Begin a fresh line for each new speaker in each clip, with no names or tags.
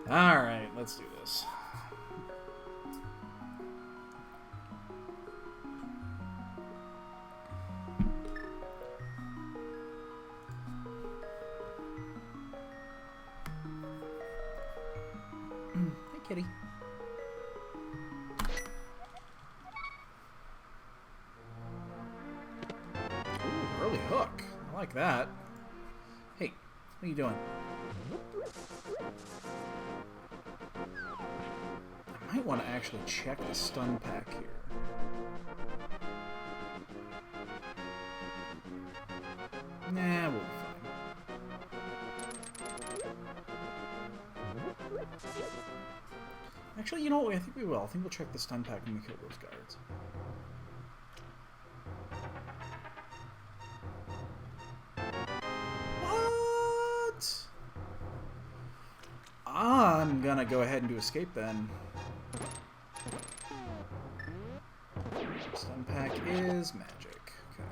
Alright, let's do this. Hey, kitty. Ooh, early hook. I like that. Hey, what are you doing? I might want to actually check the stun pack here. Nah, we'll be fine. Actually, you know what? I think we will. I think we'll check the stun pack when we kill those guards. What? I'm gonna go ahead and do escape then. Stun pack is magic. Okay.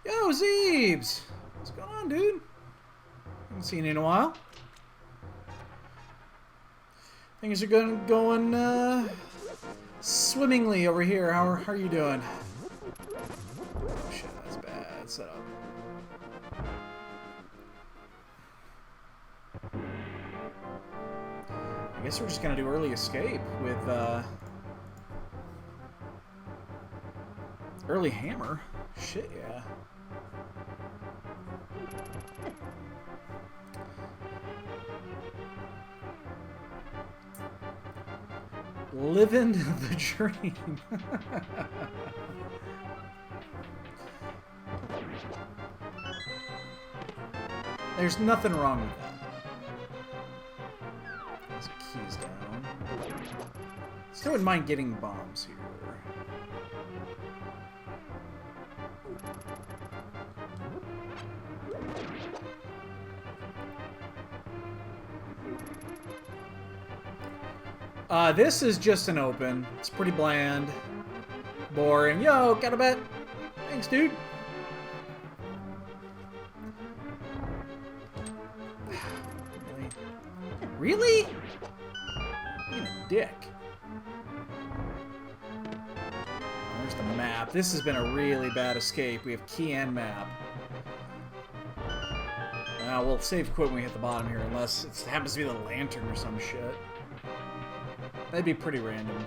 Yo, Zeebs! What's going on, dude? Haven't seen you in a while. Things are going swimmingly over here. How are you doing? Oh shit, that's bad setup. I guess we're just gonna do early escape with early hammer. Shit, yeah. Living the dream. There's nothing wrong with that. There's keys down. Still wouldn't mind getting bombs here. This is just an open. It's pretty bland. Boring. Yo, got a bet. Thanks, dude. Really? Being a dick. Oh, there's the map. This has been a really bad escape. We have key and map. We'll save quit when we hit the bottom here, unless it happens to be the lantern or some shit. That'd be pretty random.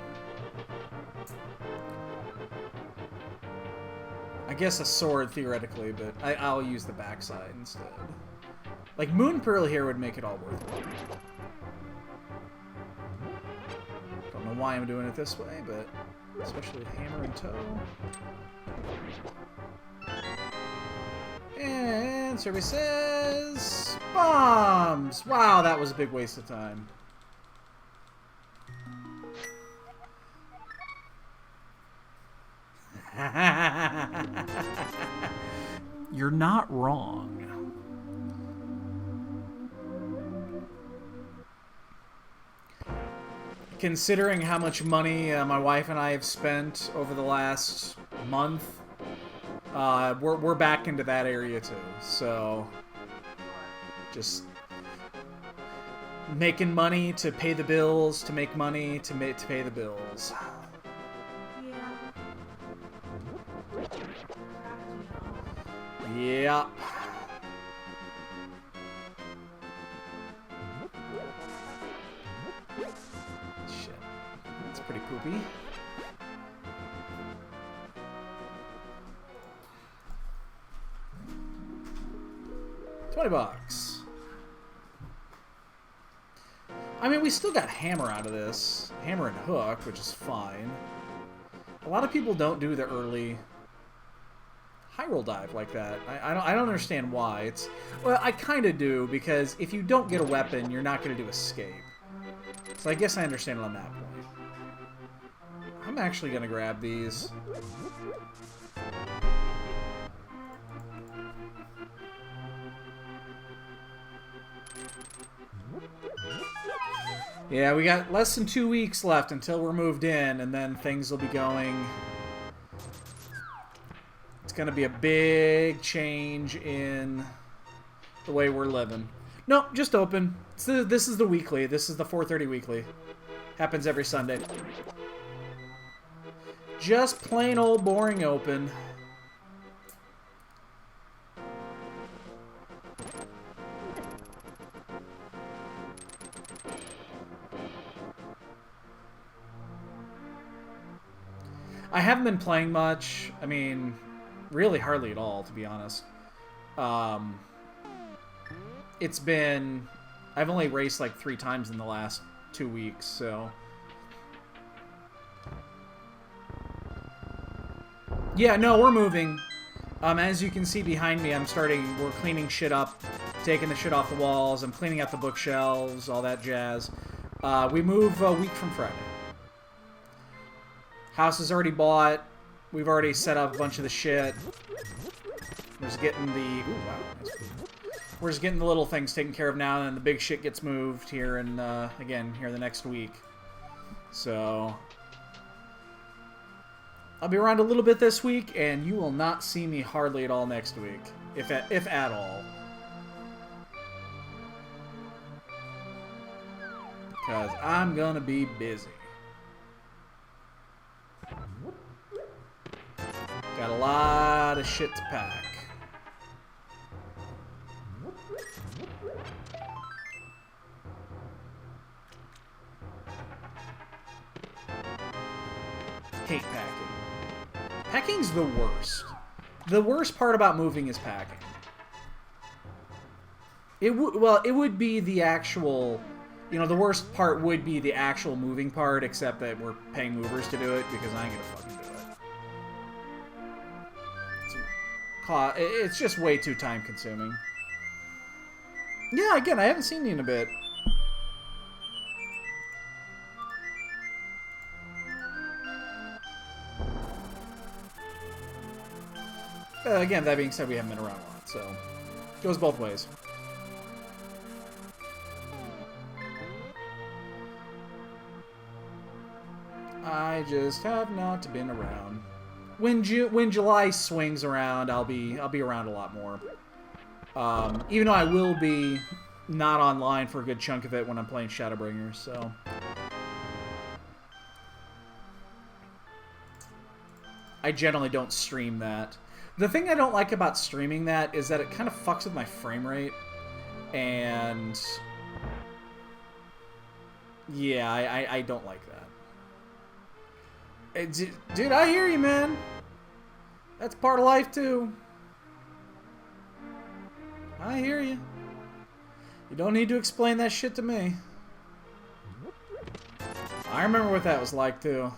I guess a sword, theoretically, but I'll use the backside instead. Like, Moon Pearl here would make it all worth it. Don't know why I'm doing it this way, but especially with hammer and toe. And survey says bombs! Wow, that was a big waste of time. You're not wrong. Considering how much money my wife and I have spent over the last month, we're back into that area too. So, just making money to pay the bills, to make money to pay the bills. Yep. Shit. That's pretty poopy. $20. I mean, we still got hammer out of this. Hammer and hook, which is fine. A lot of people don't do the early high roll dive like that. I don't understand why. Well, I kind of do, because if you don't get a weapon, you're not going to do escape. So I guess I understand it on that point. I'm actually going to grab these. Yeah, we got less than 2 weeks left until we're moved in, and then things will be going. It's going to be a big change in the way we're living. Nope, just open. This is the weekly. This is the 4:30 weekly. Happens every Sunday. Just plain old boring open. I haven't been playing much. I mean, really hardly at all, to be honest. It's been... I've only raced like 3 times in the last 2 weeks, so... Yeah, no, we're moving. As you can see behind me, we're cleaning shit up, taking the shit off the walls, I'm cleaning out the bookshelves, all that jazz. We move a week from Friday. House is already bought. We've already set up a bunch of the shit. We're just getting the... Ooh, wow. Nice. We're just getting the little things taken care of now, and then the big shit gets moved here, and again, here the next week. So... I'll be around a little bit this week, and you will not see me hardly at all next week. If at all. Because I'm gonna be busy. Got a lot of shit to pack. Hate packing. Packing's the worst. The worst part about moving is packing. It would be the actual... You know, the worst part would be the actual moving part, except that we're paying movers to do it, because I ain't gonna fucking do it. It's just way too time-consuming. Yeah, again, I haven't seen you in a bit. Again, that being said, we haven't been around a lot, so... It goes both ways. I just have not been around. When July swings around, I'll be around a lot more. Even though I will be not online for a good chunk of it when I'm playing Shadowbringers, so... I generally don't stream that. The thing I don't like about streaming that is that it kind of fucks with my frame rate. And... Yeah, I don't like that. Dude, I hear you, man. That's part of life, too. I hear you. You don't need to explain that shit to me. I remember what that was like, too.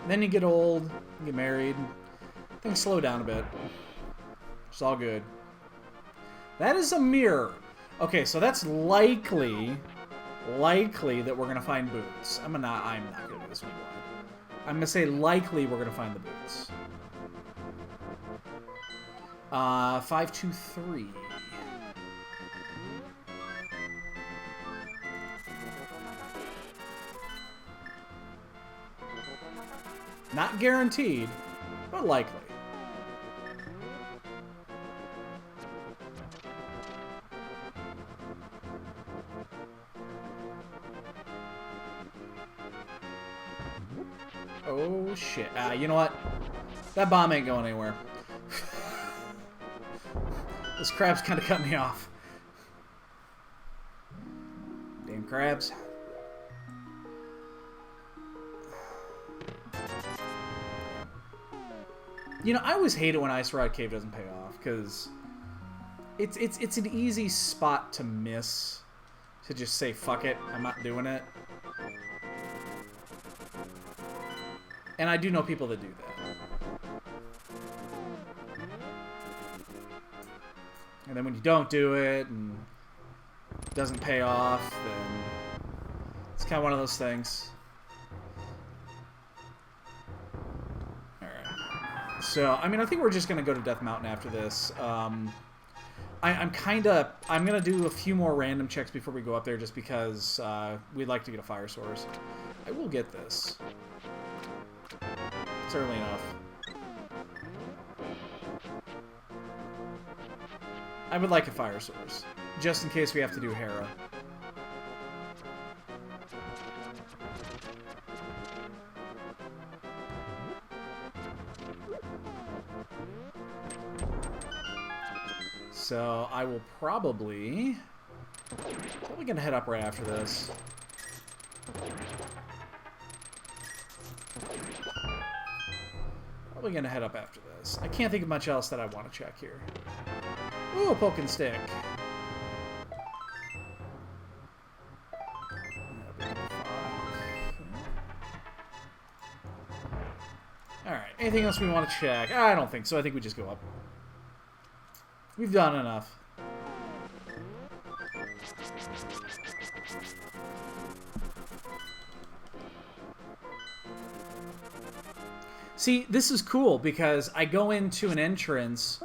Then you get old, you get married, things slow down a bit. It's all good. That is a mirror. Okay, so that's likely that we're gonna find boots. I'm not gonna do this one. I'm gonna say likely we're gonna find the boots. 523. Not guaranteed, but likely. Oh, shit. You know what? That bomb ain't going anywhere. This crab's kind of cut me off. Damn crabs. You know, I always hate it when Ice Rod Cave doesn't pay off, because it's an easy spot to miss. To just say, fuck it, I'm not doing it. And I do know people that do that. And then when you don't do it, and it doesn't pay off, then it's kind of one of those things. So, I mean, I think we're just going to go to Death Mountain after this. I'm gonna do a few more random checks before we go up there, just because we'd like to get a fire source. I will get this. It's early enough. I would like a fire source, just in case we have to do Hera. So I will probably gonna head up right after this. Probably gonna head up after this. I can't think of much else that I want to check here. Ooh, a poke and stick. Alright, anything else we want to check? I don't think so. I think we just go up. We've done enough. See, this is cool because I go into an entrance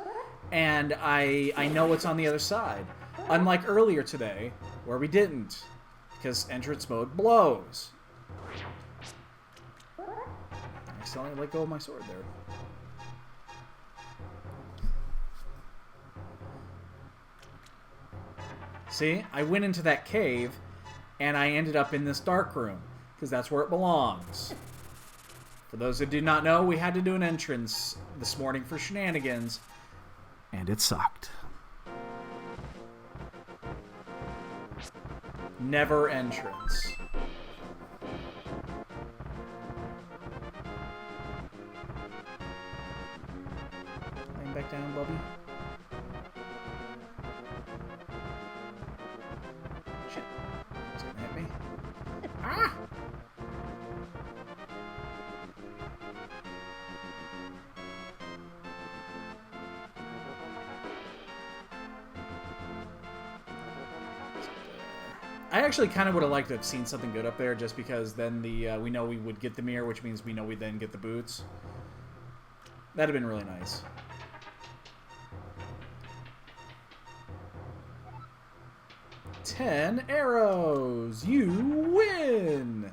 and I know what's on the other side. Unlike earlier today, where we didn't, because entrance mode blows. I accidentally let go of my sword there. See, I went into that cave, and I ended up in this dark room, because that's where it belongs. For those that do not know, we had to do an entrance this morning for shenanigans, and it sucked. Never entrance. Laying back down, Bubby. Shit. It's gonna hit me. Ah! I actually kind of would have liked to have seen something good up there, just because then we know we would get the mirror, which means we know we then get the boots. That'd have been really nice. $10 arrows. You win.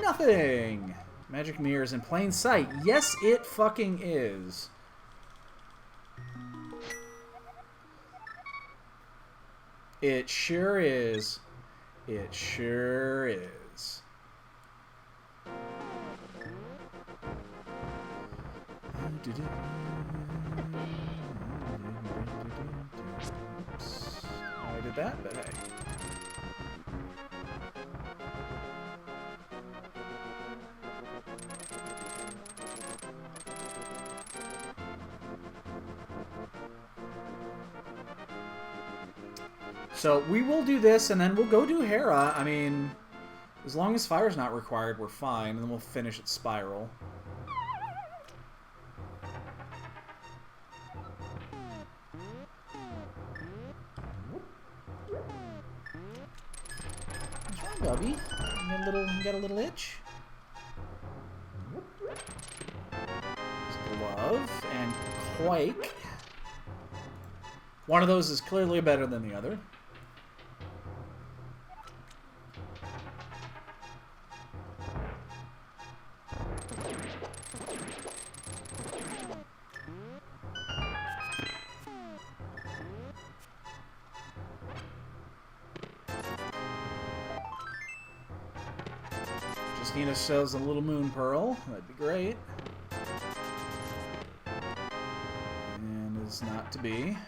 Nothing. Magic mirror is in plain sight. Yes, it fucking is. It sure is. It sure is. I did that, but hey. So we will do this, and then we'll go do Hera. I mean, as long as fire's not required, we're fine. And then we'll finish at Spiral. What's wrong, Bubby? You got a little itch? Glove and Quake. One of those is clearly better than the other. Just need ourselves a little moon pearl. That'd be great. And is not to be.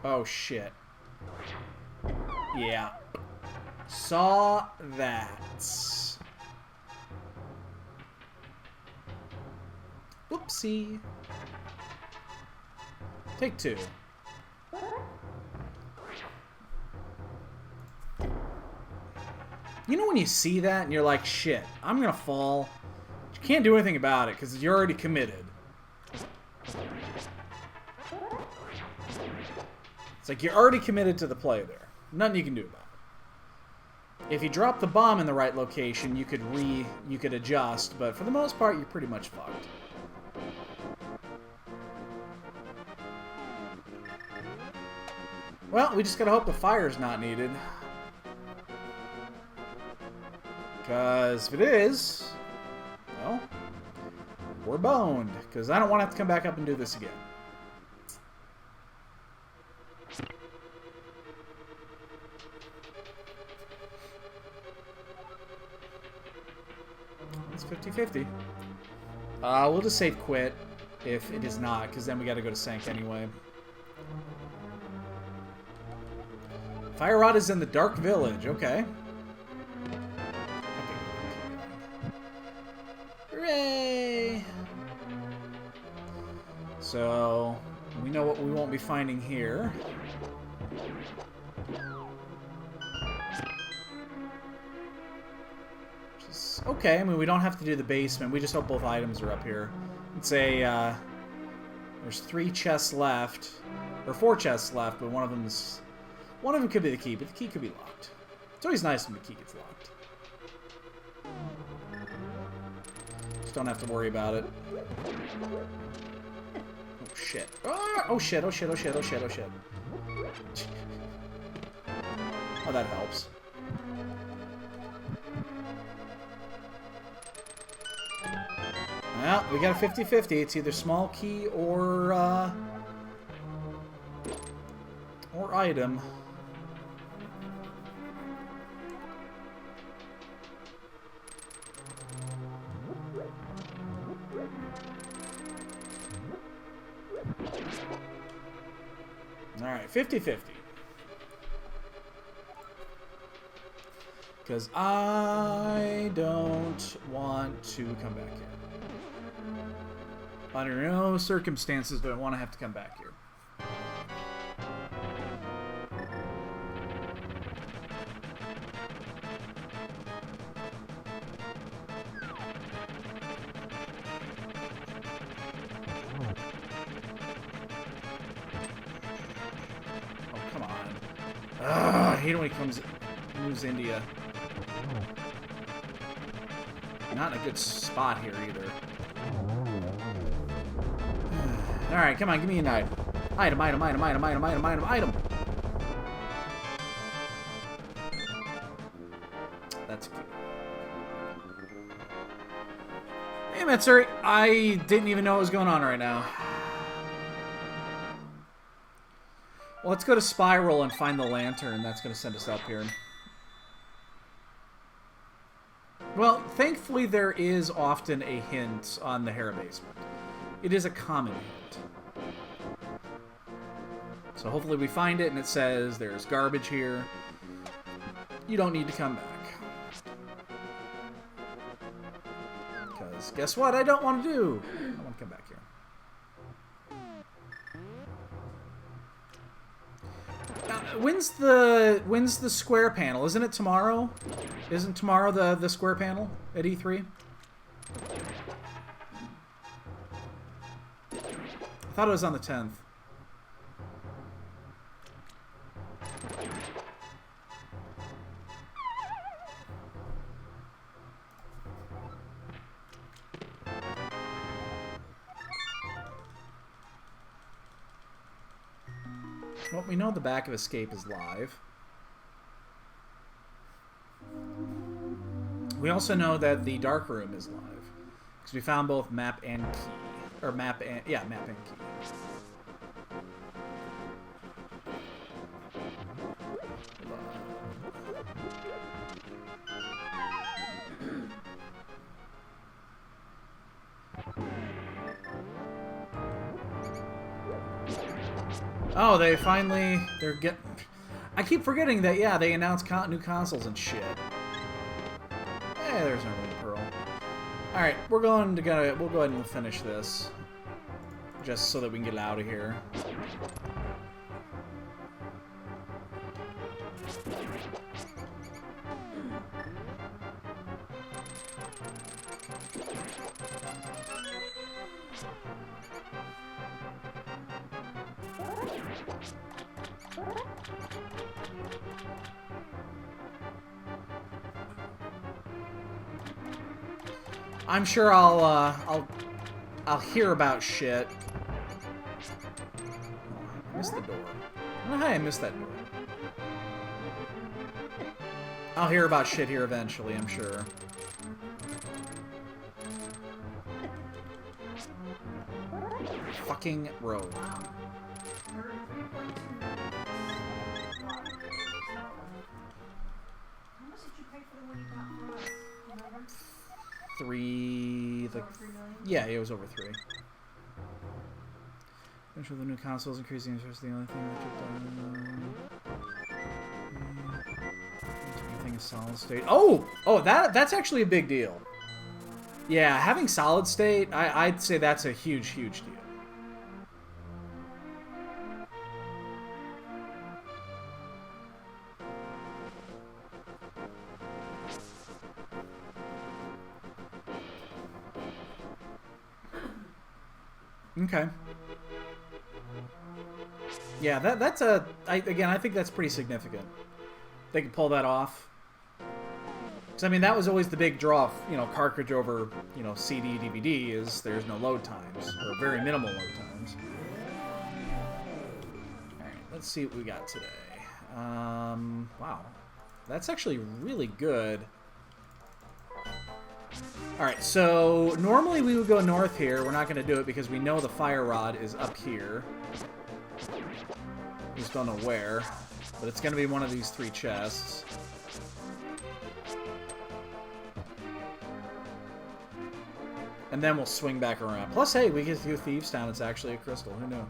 Oh shit. Yeah. Saw that. Whoopsie. Take two. You know when you see that and you're like, shit, I'm gonna fall. But you can't do anything about it because you're already committed. It's like you're already committed to the play there. Nothing you can do about it. If you drop the bomb in the right location, you could adjust, but for the most part, you're pretty much fucked. Well, we just gotta hope the fire's not needed. Because if it is, well, we're boned. Because I don't want to have to come back up and do this again. It's 50-50. We'll just save quit if it is not, because then we got to go to Sank anyway. Fire Rod is in the Dark Village. Okay. Hooray! So, we know what we won't be finding here. Just, okay, I mean, we don't have to do the basement. We just hope both items are up here. It's a, there's 3 chests left. Or 4 chests left, but one of them could be the key, but the key could be locked. It's always nice when the key gets locked. Just don't have to worry about it. Oh shit. Oh shit, oh shit, oh shit, oh shit, oh shit. Oh, that helps. Well, we got a 50-50. It's either small key or item. Alright, 50-50. Because I don't want to come back here. Under no circumstances do I want to have to come back here. I hate it when he moves India. Not in a good spot here either. Alright, come on, give me an item. Item, item, item, item, item, item, item, item. That's cute. Hey, Matsuri, I didn't even know what was going on right now. Well, let's go to Spiral and find the lantern. That's going to send us up here. Well, thankfully there is often a hint on the Hera basement. It is a common hint. So hopefully we find it and it says there's garbage here. You don't need to come back. Because guess what? I don't want to do. I don't want to come back here. When's the square panel? Isn't it tomorrow? Isn't tomorrow the square panel at E3? I thought it was on the 10th. Well, we know the back of Escape is live. We also know that the dark room is live. Because we found both map and key. Or map and... yeah, map and key. Oh, they finally... they're getting... I keep forgetting that, yeah, they announced new consoles and shit. Hey, there's our little pearl. Alright, we'll go ahead and finish this. Just so that we can get out of here. I'm sure I'll hear about shit. Oh, I missed the door. I don't know how I missed that door. I'll hear about shit here eventually, I'm sure. Fucking road. Yeah, it was over 3. I'm sure the new consoles increasing interest. The only thing that everything is solid state. Oh, that's actually a big deal. Yeah, having solid state, I'd say that's a huge deal. Okay. Yeah, that's a... again, I think that's pretty significant. They can pull that off. Because, I mean, that was always the big draw of, you know, cartridge over, you know, CD, DVD, is there's no load times. Or very minimal load times. Alright, let's see what we got today. Wow. That's actually really good. Alright, so normally we would go north here. We're not going to do it because we know the fire rod is up here. Just don't know where. But it's going to be one of these 3 chests. And then we'll swing back around. Plus, hey, we get to do Thieves Town. It's actually a crystal. Who knew?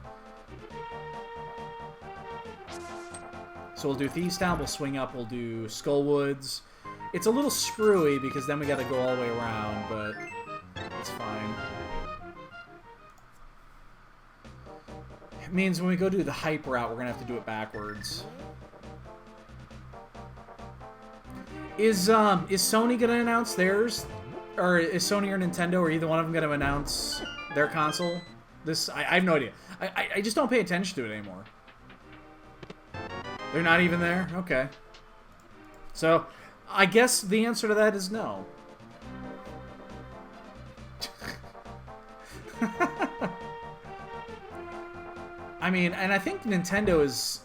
So we'll do Thieves Town. We'll swing up. We'll do Skullwoods. It's a little screwy because then we got to go all the way around, but it's fine. It means when we go do the hype route, we're going to have to do it backwards. Is Sony going to announce theirs? Or is Sony or Nintendo, or either one of them going to announce their console? I have no idea. I just don't pay attention to it anymore. They're not even there? Okay. So, I guess the answer to that is no. I mean, and I think Nintendo is...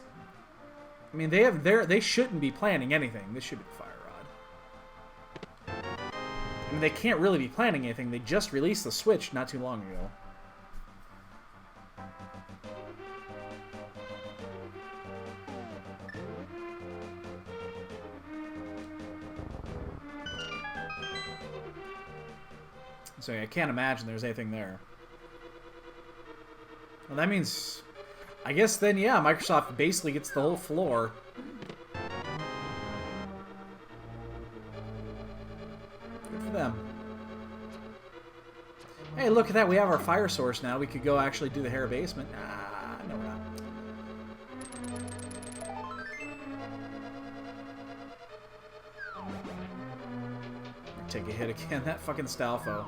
I mean, they shouldn't be planning anything. This should be Fire Rod. I mean, they can't really be planning anything. They just released the Switch not too long ago. So I can't imagine there's anything there. Well, that means... I guess then, yeah, Microsoft basically gets the whole floor. Good for them. Hey, look at that. We have our fire source now. We could go actually do the Hera basement. Ah, no, we're not. Take a hit again. That fucking Stalfo.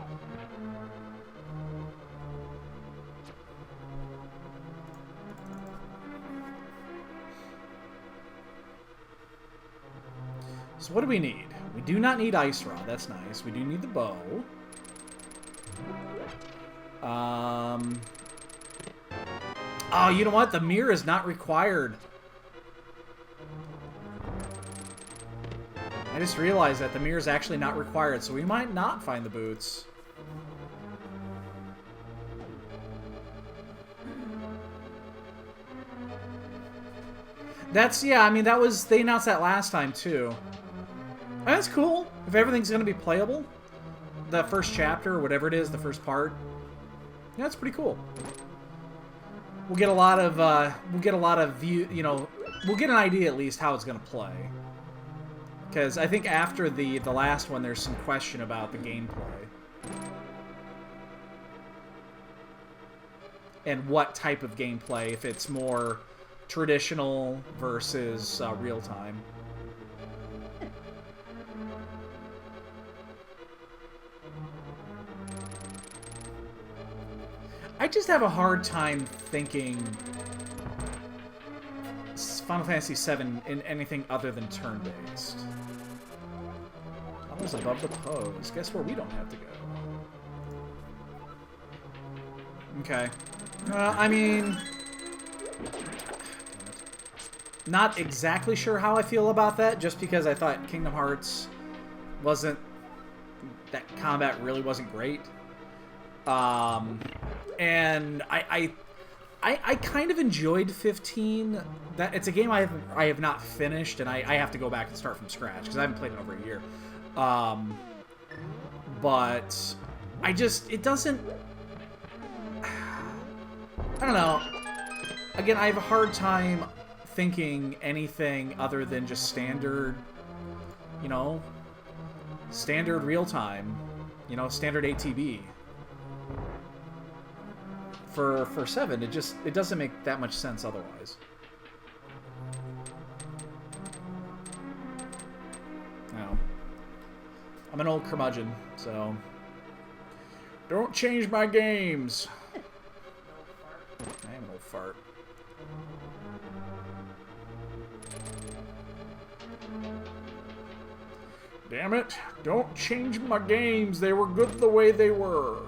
So what do we need? We do not need Ice Rod. That's nice. We do need the bow. Oh, you know what? The mirror is not required. I just realized that the mirror is actually not required, so we might not find the boots. That's, yeah, I mean, that was, they announced that last time, too. That's cool. If everything's going to be playable, the first chapter, or whatever it is, the first part, yeah, that's pretty cool. We'll get a lot of view, you know, we'll get an idea at least how it's going to play. Because I think after the last one, there's some question about the gameplay. And what type of gameplay, if it's more traditional versus real-time. I just have a hard time thinking Final Fantasy VII in anything other than turn-based. Levels above the pose. Guess where we don't have to go. Okay. I mean... Not exactly sure how I feel about that, just because I thought Kingdom Hearts wasn't... that combat really wasn't great. And I kind of enjoyed 15. That it's a game I have not finished, and I have to go back and start from scratch because I haven't played it over a year. But it doesn't. I don't know. Again, I have a hard time thinking anything other than just standard, you know, standard real time, you know, standard ATB. For 7, it doesn't make that much sense otherwise. No. I'm an old curmudgeon, so don't change my games. I am an old fart. Damn it, don't change my games. They were good the way they were.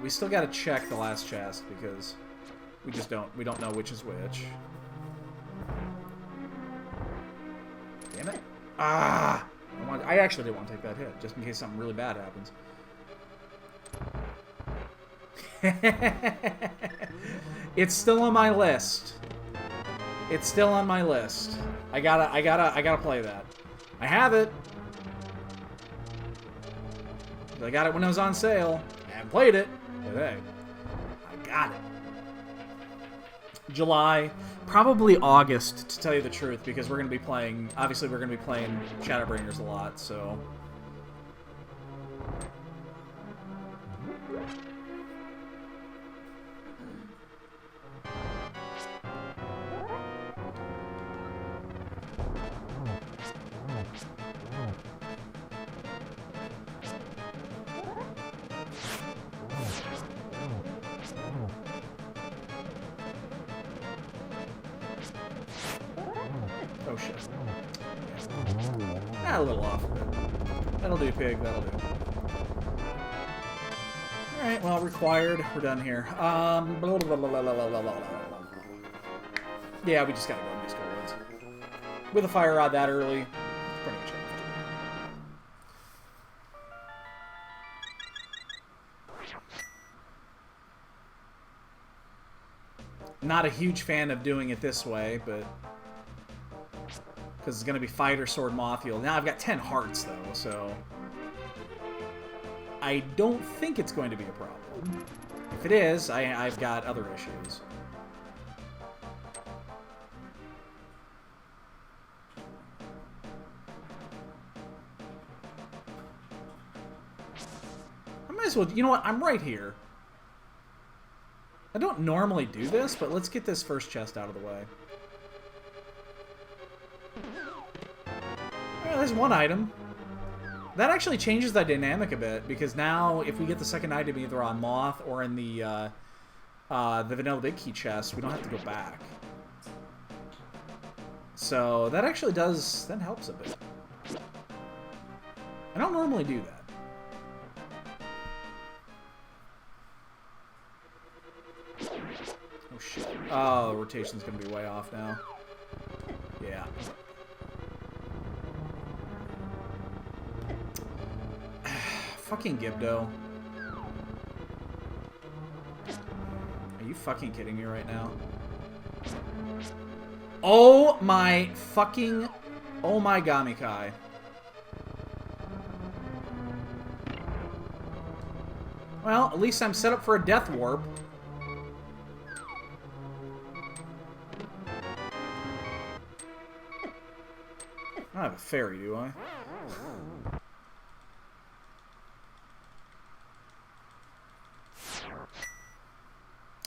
We still gotta check the last chest because we don't know which is which. Damn it. Ah! I actually didn't want to take that hit, just in case something really bad happens. It's still on my list. It's still on my list. I gotta play that. I have it. I got it when it was on sale. I haven't played it. But hey, I got it. July, probably August, to tell you the truth, because we're going to be playing, obviously we're going to be playing Shadowbringers a lot, so... Oh shit. A little off of it. That'll do, pig, that'll do. Alright, well, required. We're done here. Yeah, we just gotta go in these woods. With a fire rod that early, pretty much it. Not a huge fan of doing it this way, but... because it's going to be fighter, sword, moth heal. Now I've got 10 hearts, though, so... I don't think it's going to be a problem. If it is, I've got other issues. I might as well... You know what? I'm right here. I don't normally do this, but let's get this first chest out of the way. There's one item. That actually changes the dynamic a bit, because now if we get the second item either on Moth or in the Vanilla Big Key chest, we don't have to go back. So that actually does... that helps a bit. I don't normally do that. Oh shit. Oh, the rotation's gonna be way off now. Yeah. Fucking Gibdo. Are you fucking kidding me right now? Oh my fucking... oh my Gamikai. Well, at least I'm set up for a death warp. I don't have a fairy, do I?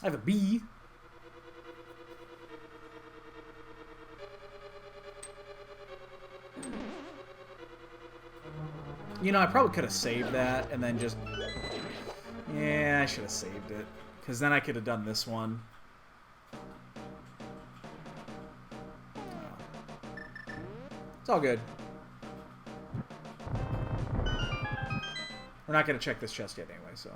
I have a bee. You know, I probably could have saved that and then just... yeah, I should have saved it. Because then I could have done this one. It's all good. We're not going to check this chest yet anyway, so...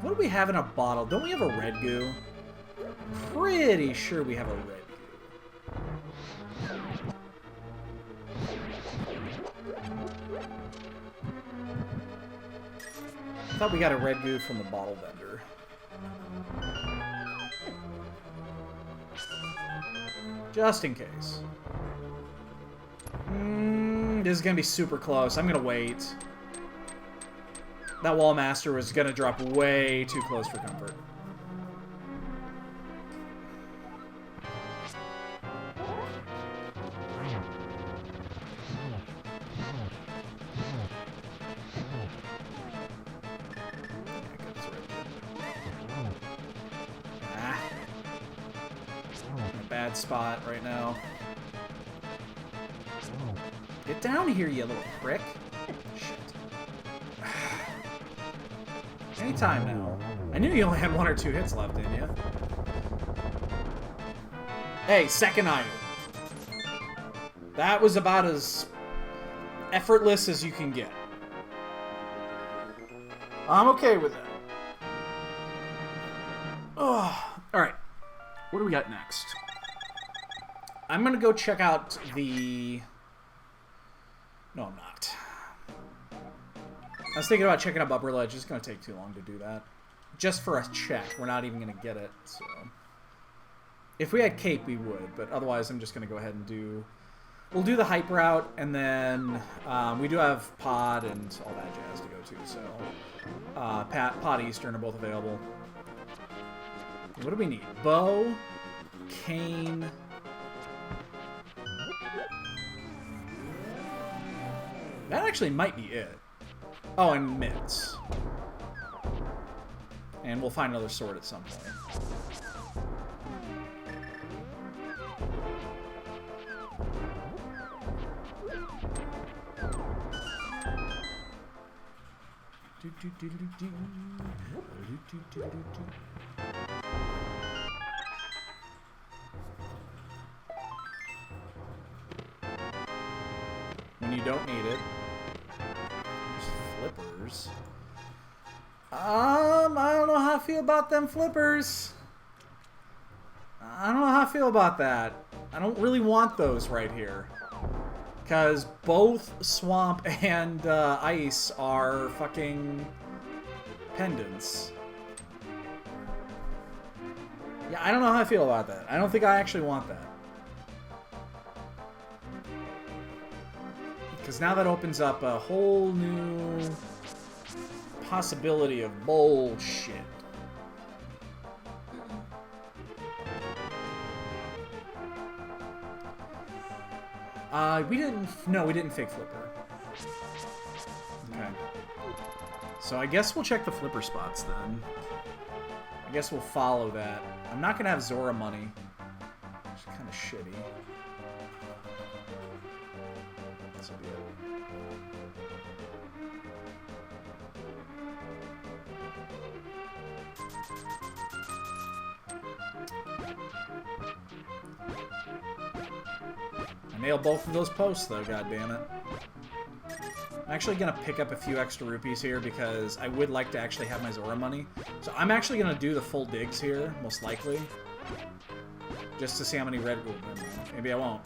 What do we have in a bottle? Don't we have a red goo? Pretty sure we have a red goo. I thought we got a red goo from the bottle vendor. Just in case. This is going to be super close. I'm going to wait. That Wall Master was going to drop way too close for comfort. Bad spot right now. Get down here, you little prick. Shit. Anytime now. I knew you only had 1 or 2 hits left, didn't you? Hey, second item. That was about as effortless as you can get. I'm okay with that. Oh, alright. What do we got next? I'm gonna go check out the... No, I'm not. I was thinking about checking out Upper Ledge. It's gonna take too long to do that. Just for a check. We're not even gonna get it, so... If we had Cape, we would, but otherwise I'm just gonna go ahead and do... We'll do the hype route, and then we do have Pod and all that jazz to go to, so... Pod Eastern are both available. What do we need? Bow, cane... That actually might be it. Oh, and mitts. And we'll find another sword at some point. When you don't need it. There's flippers. I don't know how I feel about them flippers. I don't know how I feel about that. I don't really want those right here. Because both Swamp and Ice are fucking pendants. Yeah, I don't know how I feel about that. I don't think I actually want that. Because now that opens up a whole new possibility of bullshit. We didn't fake Flipper. Okay. So I guess we'll check the Flipper spots then. I guess we'll follow that. I'm not gonna have Zora money. Which is kind of shitty. This will be it. I nailed both of those posts though, goddammit. I'm actually gonna pick up a few extra rupees here because I would like to actually have my Zora money. So I'm actually gonna do the full digs here, most likely. Just to see how many red... Ooh, maybe I won't.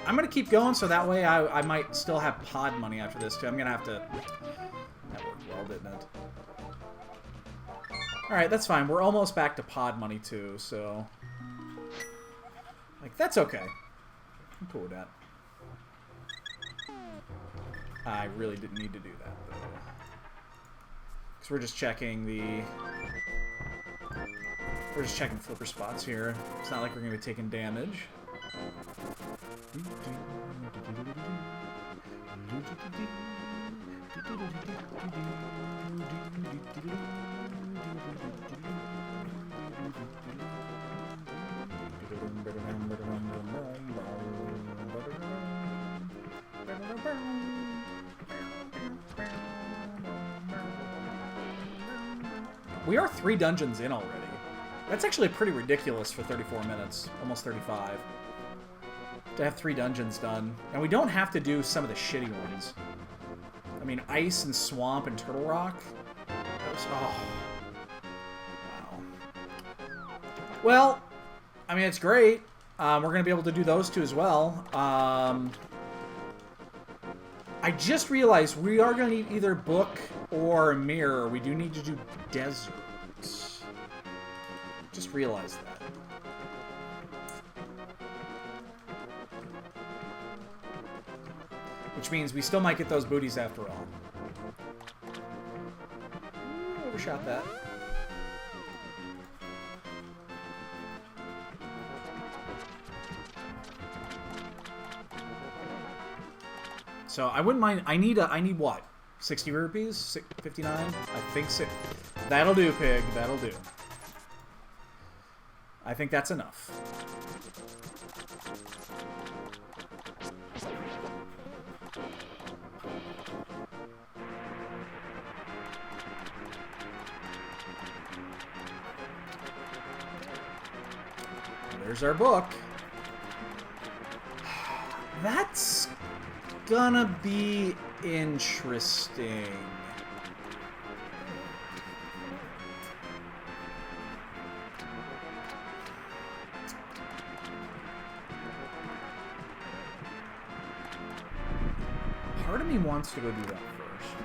I'm gonna keep going so that way I might still have pod money after this too. I'm gonna have to... That worked well, didn't it? Alright, that's fine. We're almost back to pod money too, so... Like, that's okay. I'm cool with that. I really didn't need to do that, though. Because we're just checking the... We're just checking flipper spots here. It's not like we're going to be taking damage. We are 3 dungeons in already. That's actually pretty ridiculous for 34 minutes. Almost 35. To have 3 dungeons done. And we don't have to do some of the shitty ones. I mean, Ice and Swamp and Turtle Rock. Those, oh. Wow. Well, I mean, it's great. We're going to be able to do those 2 as well. I just realized we are going to need either Book or Mirror. We do need to do Desert. Just realized that. Which means we still might get those booties after all. Ooh, overshot that. So I wouldn't mind. I need what? 60 rupees? 59? I think so. That'll do, pig. That'll do. I think that's enough. There's our book. That's gonna be interesting. Part of me wants to go do that first.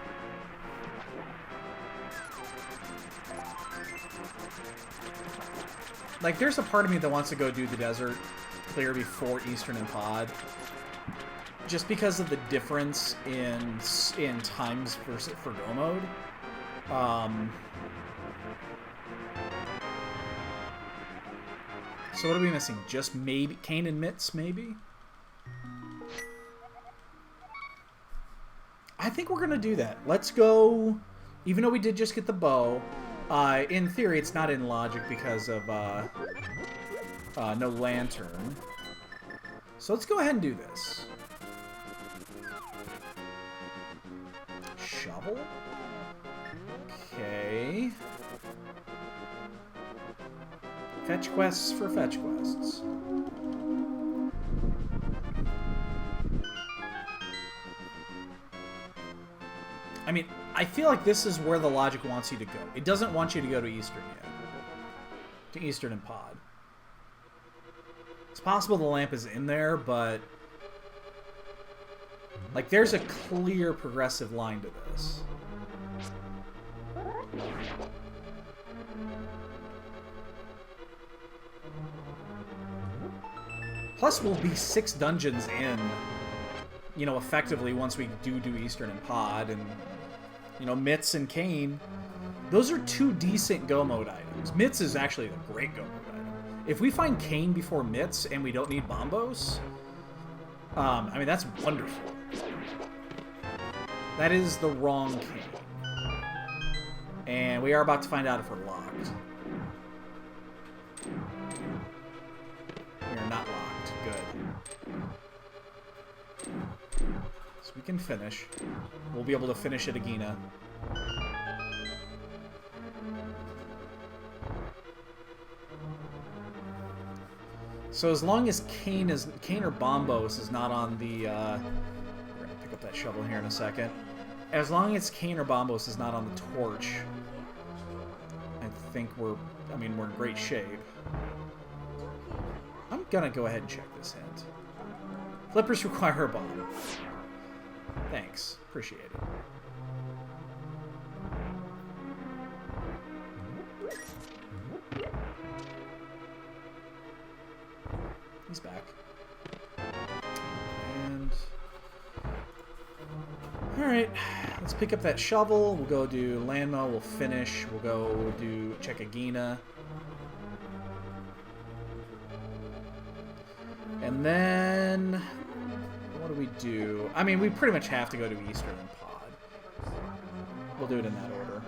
Like, there's a part of me that wants to go do the desert clear before Eastern and Pod. Just because of the difference in times for go mode. So what are we missing? Just maybe Kane and Mitts, maybe? I think we're gonna do that. Let's go. Even though we did just get the bow, in theory it's not in logic because of no lantern. So let's go ahead and do this. Shovel. Okay. Fetch quests for fetch quests. I mean, I feel like this is where the logic wants you to go. It doesn't want you to go to Eastern yet. To Eastern and Pod. It's possible the lamp is in there, but... like, there's a clear progressive line to this. Plus, we'll be 6 dungeons in, you know, effectively once we do Eastern and Pod, and, you know, Mitts and Kane. Those are 2 decent go mode items. Mitts is actually a great go mode item. If we find Kane before Mitts and we don't need Bombos, I mean, that's wonderful. That is the wrong Kane. And we are about to find out if we're locked. We are not locked. Good. So we can finish. We'll be able to finish at Agina. So as long as Kane or Bombos is not on the we're gonna pick up that shovel here in a second. As long as Kane or Bombos is not on the torch, I think we're in great shape. I'm gonna go ahead and check this hint. Flippers require a bomb. Thanks. Appreciate it. He's back. And... alright. Let's pick up that shovel. We'll go do Landmo. We'll finish. We'll go do check Agina. And then... what do we do? I mean, we pretty much have to go to Eastern and Pod. We'll do it in that order.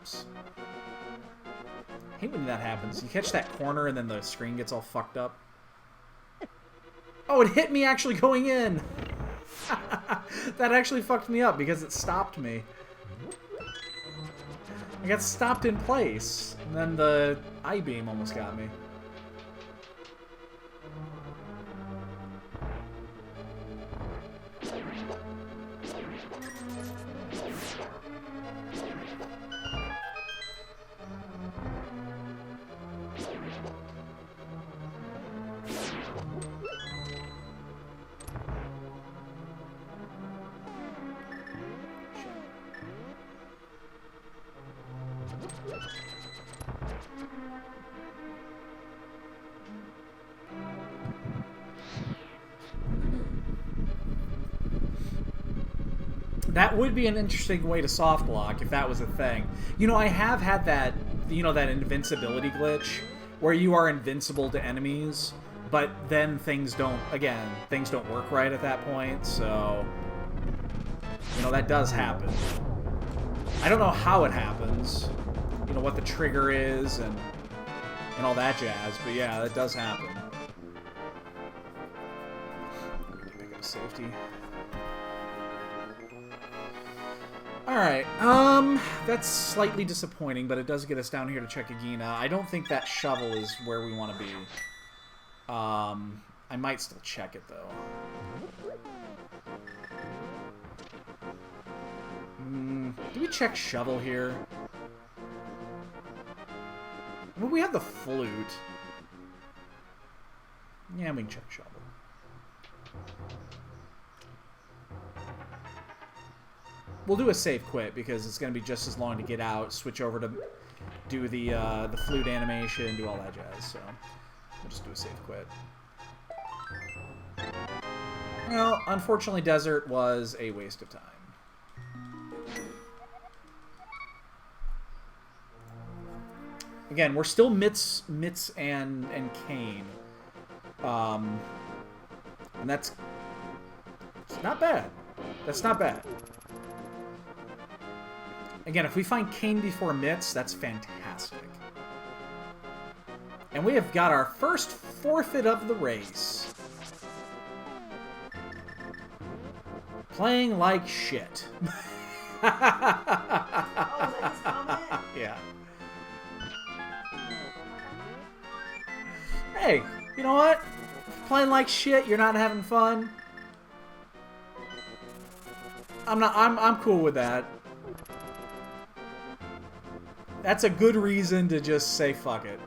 Oops. I hate when that happens. You catch that corner and then the screen gets all fucked up. Oh, it hit me actually going in! That actually fucked me up because it stopped me. I got stopped in place, and then the I-beam almost got me. That would be an interesting way to soft block if that was a thing. You know, I have had that, you know, that invincibility glitch where you are invincible to enemies, but then things don't, again, things don't work right at that point, so, you know, that does happen. I don't know how it happens, you know, what the trigger is and all that jazz, but yeah, that does happen. Pick up safety. Alright, that's slightly disappointing, but it does get us down here to check Agina. I don't think that shovel is where we want to be. I might still check it, though. Do we check shovel here? Well, we have the flute. Yeah, we can check shovel. We'll do a save quit because it's going to be just as long to get out, switch over to do the flute animation, do all that jazz. So we'll just do a save quit. Well, unfortunately, desert was a waste of time. Again, we're still Mitz and Kane, and that's not bad. That's not bad. Again, if we find Kane before Mitz, that's fantastic. And we have got our first forfeit of the race. Playing like shit. Yeah. Hey, you know what? Playing like shit, you're not having fun. I'm cool with that. That's a good reason to just say fuck it.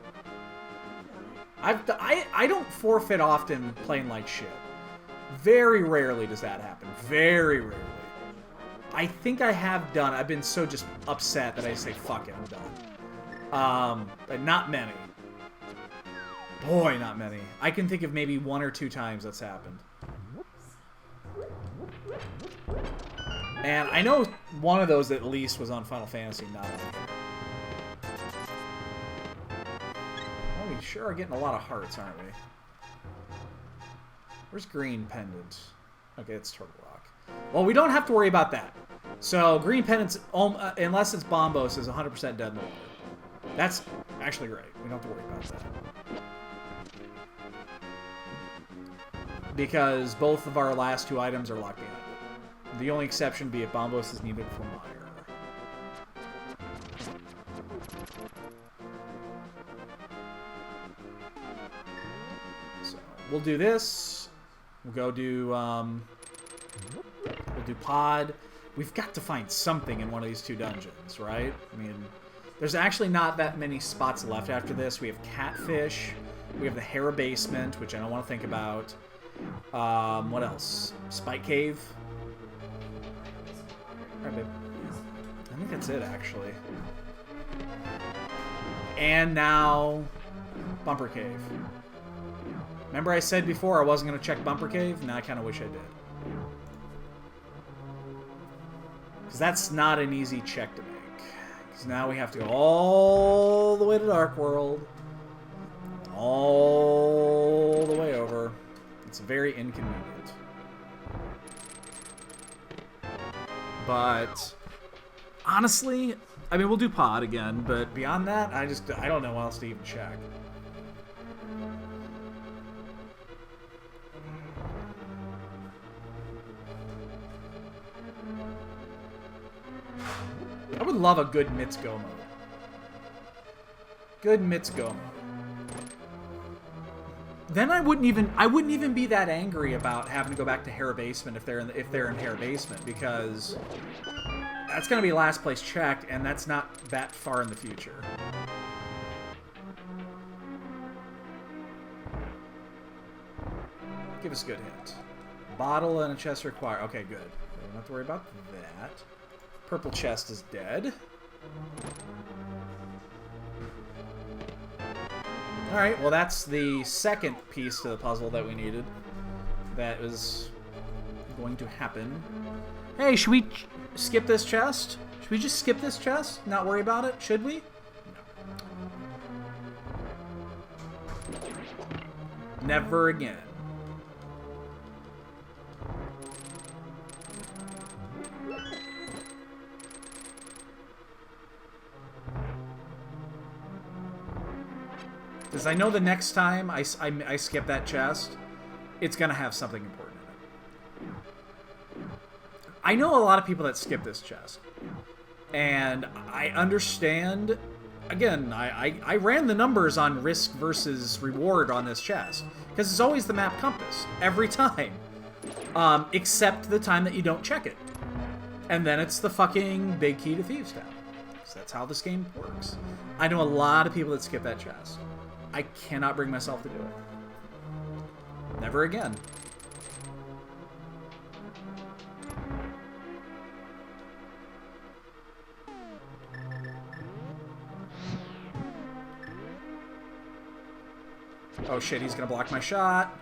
I don't forfeit often playing like shit. Very rarely does that happen. Very rarely. I think I have done. I've been so just upset that I say fuck it, I'm done. But not many. Boy, not many. I can think of maybe 1 or 2 times that's happened. And I know one of those at least was on Final Fantasy, not on here. Oh, we sure are getting a lot of hearts, aren't we? Where's green pendant? Okay, it's Turtle Rock. Well, we don't have to worry about that. So, green pendants, unless it's Bombos, is 100% dead in the water. That's actually great. We don't have to worry about that. Because both of our last 2 items are locked behind it. The only exception be if Bombos is needed for Meyer. So, we'll do this. We'll go do, we'll do pod. We've got to find something in one of these 2 dungeons, right? I mean, there's actually not that many spots left after this. We have Catfish. We have the Hera Basement, which I don't want to think about. What else? Spike Cave. Alright, babe. I think that's it, actually. And now, Bumper Cave. Remember I said before I wasn't going to check Bumper Cave? Now I kind of wish I did. Because that's not an easy check to make. Because now we have to go all the way to Dark World. All the way over. It's very inconvenient. But, honestly, I mean, we'll do pod again, but beyond that, I don't know what else to even check. I would love a good Mitz Go mode. Good Mitz Go mode. Then I wouldn't even be that angry about having to go back to Hera Basement if they're in Hera Basement, because that's gonna be last place checked, and that's not that far in the future. Give us a good hint. Bottle and a chest required. Okay, good. We don't have to worry about that. Purple chest is dead. Alright, well that's the second piece to the puzzle that we needed. That was going to happen. Hey, should we skip this chest? Should we just skip this chest? Not worry about it? Should we? No. Never again. Because I know the next time I skip that chest, it's going to have something important in it. I know a lot of people that skip this chest. And I understand... Again, I ran the numbers on risk versus reward on this chest. Because it's always the map compass. Every time. Except the time that you don't check it. And then it's the fucking big key to Thieves Town. So that's how this game works. I know a lot of people that skip that chest. I cannot bring myself to do it. Never again. Oh shit, he's gonna block my shot.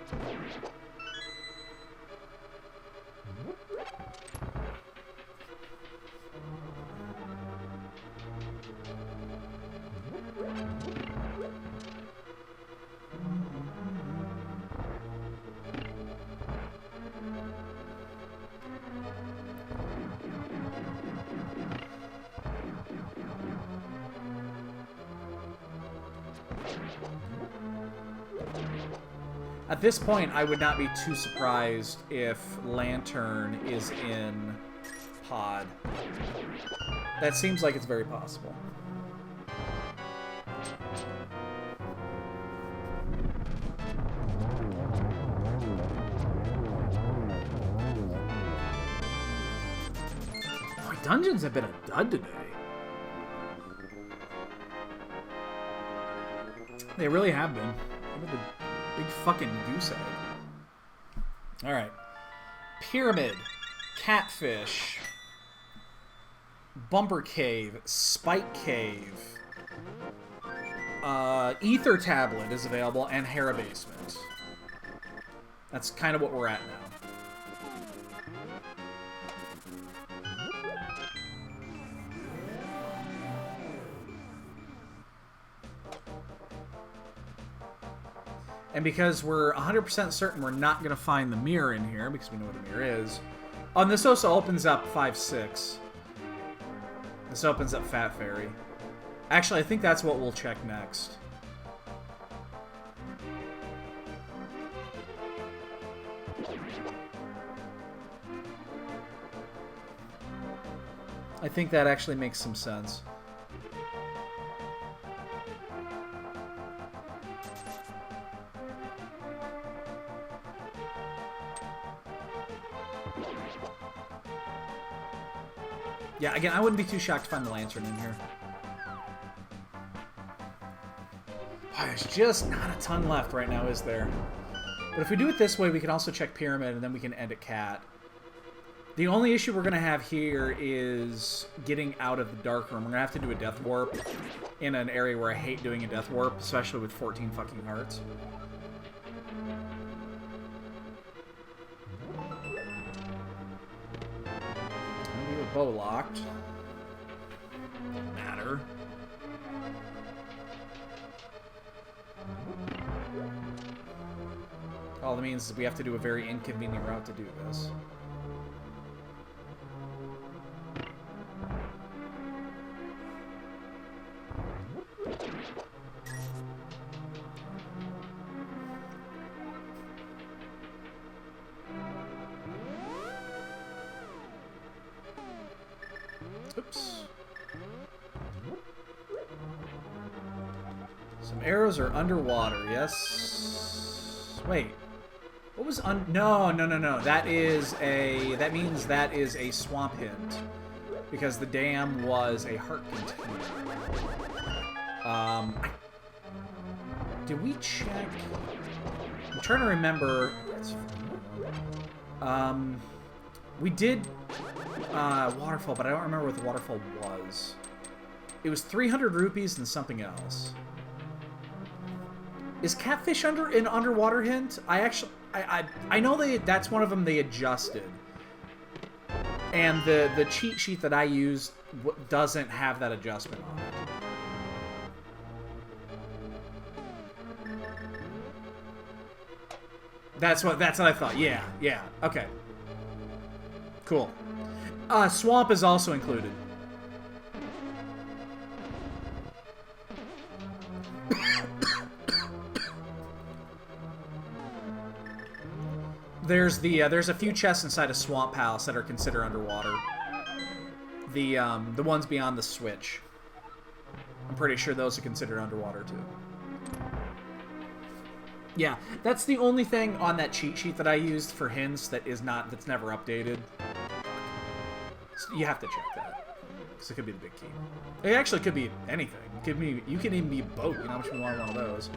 At this point, I would not be too surprised if Lantern is in pod. That seems like it's very possible. Boy, dungeons have been a dud today. They really have been. Big fucking goose egg. Alright. Pyramid. Catfish. Bumper Cave. Spike Cave. Ether Tablet is available, and Hera Basement. That's kind of what we're at now. And because we're 100% certain we're not going to find the mirror in here, because we know what a mirror is. Oh, and this also opens up 5-6. This opens up Fat Fairy. Actually, I think that's what we'll check next. I think that actually makes some sense. Yeah, again, I wouldn't be too shocked to find the Lantern in here. Oh, there's just not a ton left right now, is there? But if we do it this way, we can also check Pyramid, and then we can end at Cat. The only issue we're going to have here is getting out of the Dark Room. We're going to have to do a Death Warp in an area where I hate doing a Death Warp, especially with 14 fucking hearts. Bow locked. Doesn't matter. All that means is we have to do a very inconvenient route to do this. Oops. Some arrows are underwater, yes? Wait. What was no. That means that is a swamp hint. Because the dam was a heart container. Did we check? I'm trying to remember. We did waterfall, but I don't remember what the waterfall was. It was 300 rupees and something else. Is catfish an underwater hint? I know that's one of them they adjusted. And the cheat sheet that I used doesn't have that adjustment on it. That's what I thought. Yeah. Okay. Cool. Swamp is also included. There's a few chests inside a swamp palace that are considered underwater. The ones beyond the switch. I'm pretty sure those are considered underwater too. Yeah, that's the only thing on that cheat sheet that I used for hints that's never updated. So you have to check that, because it could be the big key. It actually could be anything. You could even be a boat. You know how much we want one of those.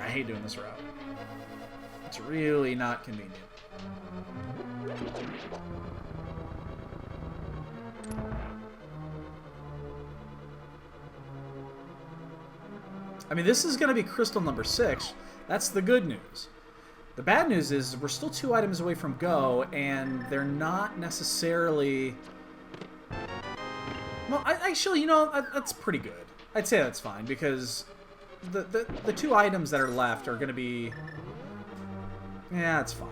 I hate doing this route. It's really not convenient. I mean, this is going to be crystal number 6. That's the good news. The bad news is we're still 2 items away from go, and they're not necessarily... Well, actually, you know, that's pretty good. I'd say that's fine, because the 2 items that are left are going to be... Yeah, it's fine.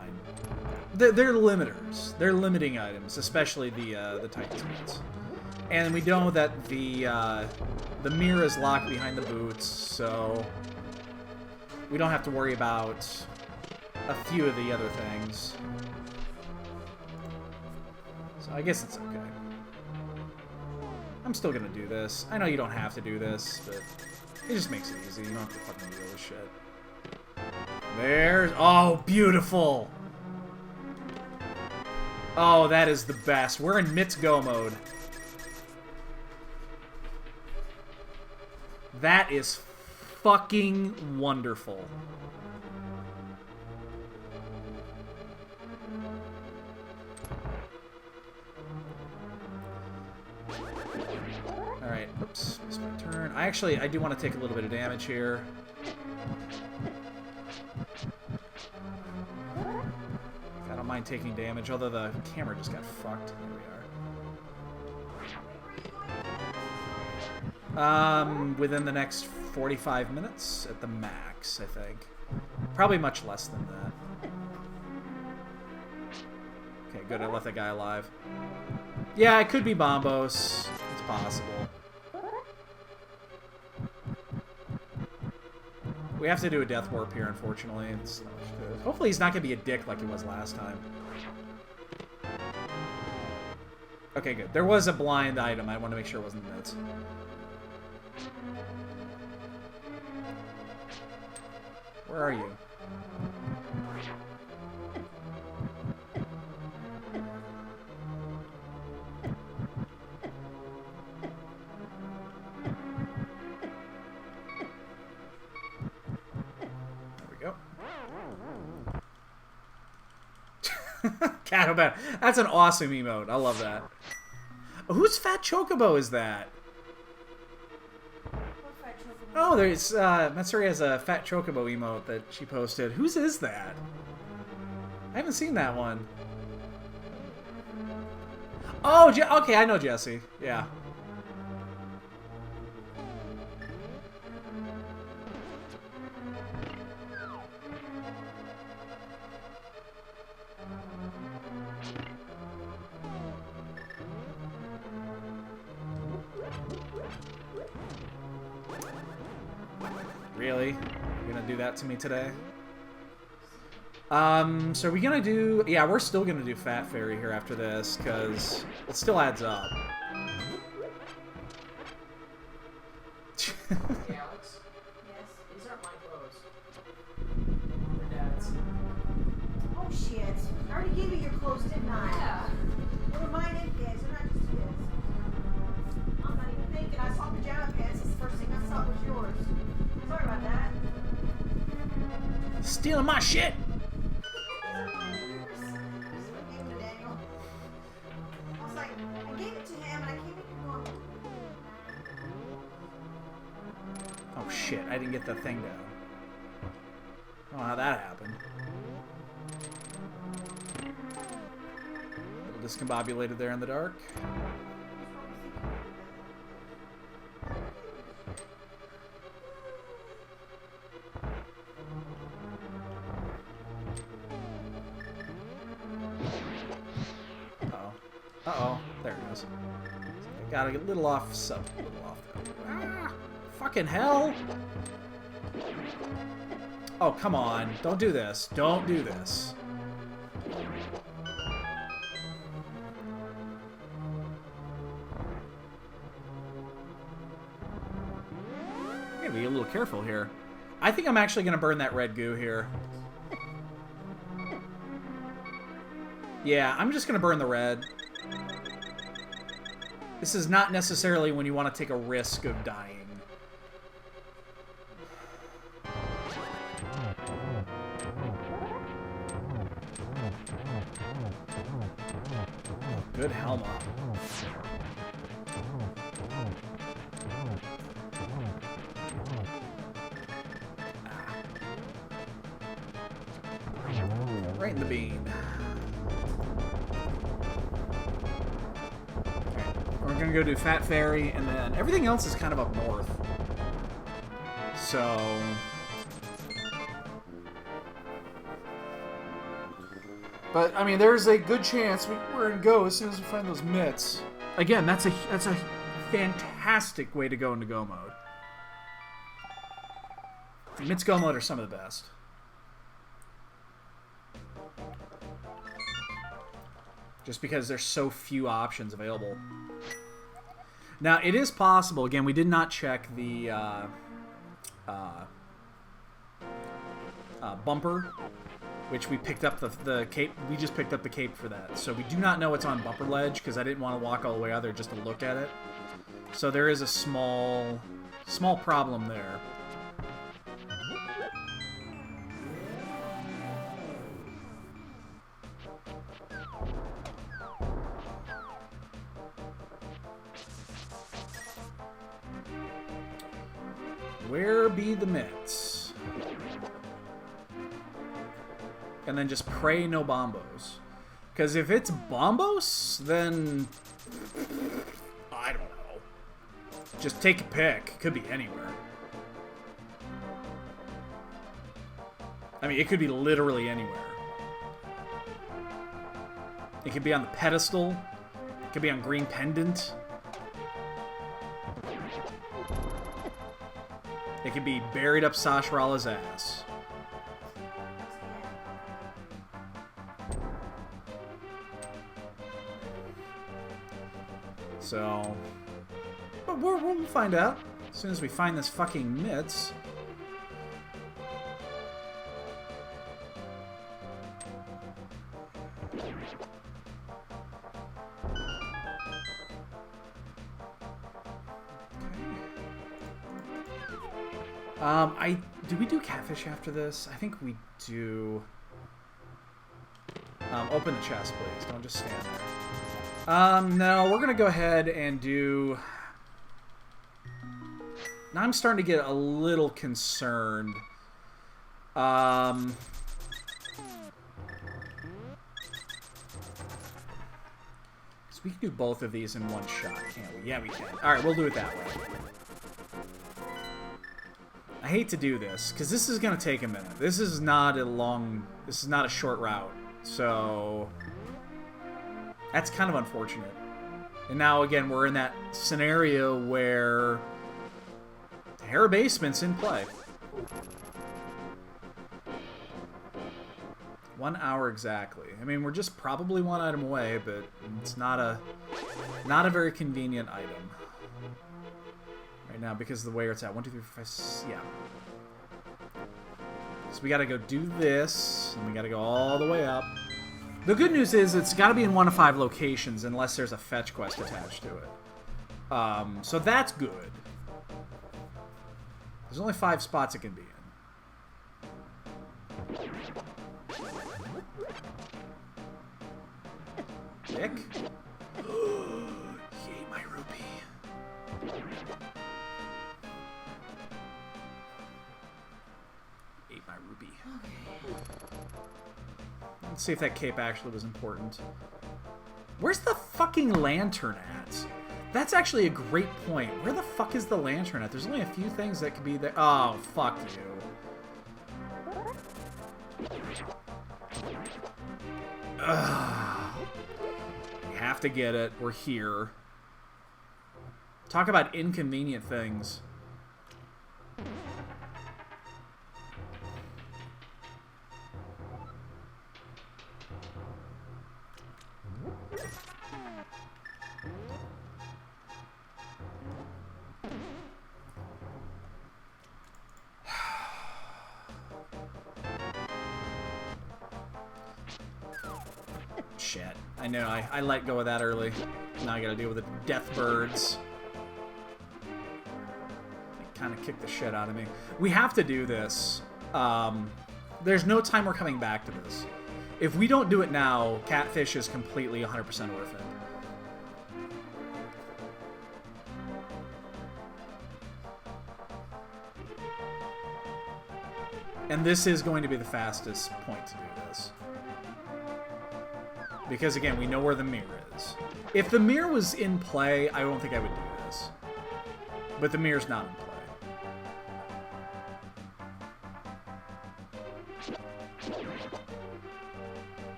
They're limiters. They're limiting items, especially the Titan's Boots. And we know that the mirror is locked behind the boots, so we don't have to worry about a few of the other things. So I guess it's okay. I'm still gonna do this. I know you don't have to do this, but it just makes it easy. You don't have to fucking deal with shit. There's... Oh, beautiful! Oh, that is the best. We're in Mit's Go mode. That is fucking wonderful. Alright, oops, missed my turn. I do want to take a little bit of damage here. I don't mind taking damage, although the camera just got fucked. There we are. Within the next 45 minutes at the max, I think. Probably much less than that. Okay, good, I left that guy alive. Yeah, it could be Bombos. It's possible. We have to do a death warp here, unfortunately. It's not much good. Hopefully he's not going to be a dick like he was last time. Okay, good. There was a blind item. I want to make sure it wasn't Mitz. Where are you? Catabat. That's an awesome emote. I love that. Whose Fat Chocobo is that? Oh, there's Matsuri has a Fat Chocobo emote that she posted. Whose is that? I haven't seen that one. Oh, okay, I know Jesse. Yeah. Really? You're gonna do that to me today? So are we gonna do... Yeah, we're still gonna do Fat Fairy here after this, because it still adds up.
Hey, Alex? Yes? These aren't my clothes. They're Dad's.
Oh, shit. I already gave you your clothes, didn't I?
Yeah.
They were mine and his. They're not just his. I'm not even thinking. I saw pajama pants. That's the first thing I saw was yours. Sorry about that.
Stealing my shit!
These are mine and yours. That's what I gave to Daniel. I was like, I gave it to him and I came in going,
Oh shit, I didn't get the thing down. I don't know how that happened. A little discombobulated there in the dark. Uh-oh. Uh-oh. There it goes. I gotta get a little off, a little off that. Ah! Fucking hell! Oh, come on. Don't do this. Don't do this. I'm gonna be a little careful here. I think I'm actually gonna burn that red goo here. Yeah, I'm just gonna burn the red. This is not necessarily when you want to take a risk of dying. Oh, good Helma. Right in the bean. We're gonna go do Fat Fairy, and then everything else is kind of up north. So... But, I mean, there's a good chance we're gonna go as soon as we find those mitts. Again, that's a fantastic way to go into go mode. Mitts go mode are some of the best. Just because there's so few options available. Now, it is possible, again, we did not check the bumper, which we picked up the cape. We just picked up the cape for that. So we do not know it's on bumper ledge, because I didn't want to walk all the way out there just to look at it. So there is a small problem there. Where be the mitts? And then just pray no bombos. Because if it's bombos, then... I don't know. Just take a pick. Could be anywhere. I mean, it could be literally anywhere. It could be on the pedestal. It could be on green pendant. It could be buried up Sashrala's ass. So... But we'll find out as soon as we find this fucking mitts. Do we do catfish after this? I think we do. Open the chest, please. Don't just stand there. No, we're gonna go ahead and do... Now I'm starting to get a little concerned. So we can do both of these in one shot, can't we? Yeah, we can. Alright, we'll do it that way. I hate to do this, because this is going to take a minute. This is not a short route. So, that's kind of unfortunate. And now, again, we're in that scenario where Terra Basement's in play. 1 hour exactly. I mean, we're just probably 1 item away, but it's not a very convenient item right now because of the way it's at. 1, 2, 3, 4, 5, 6, yeah. So we got to go do this, and we got to go all the way up. The good news is it's got to be in 1 of 5 locations unless there's a fetch quest attached to it. So that's good. There's only 5 spots it can be in. Dick? He ate my rupee. Ate my rupee. Let's see if that cape actually was important. Where's the fucking lantern at? That's actually a great point. Where the fuck is the lantern at? There's only a few things that could be there. Oh, fuck you. Ugh. We have to get it. We're here. Talk about inconvenient things. Shit. I know, I let go of that early. Now I gotta deal with the death birds. They kind of kicked the shit out of me. We have to do this. There's no time we're coming back to this. If we don't do it now, Catfish is completely 100% worth it. And this is going to be the fastest point to do this. Because, again, we know where the mirror is. If the mirror was in play, I don't think I would do this. But the mirror's not in play.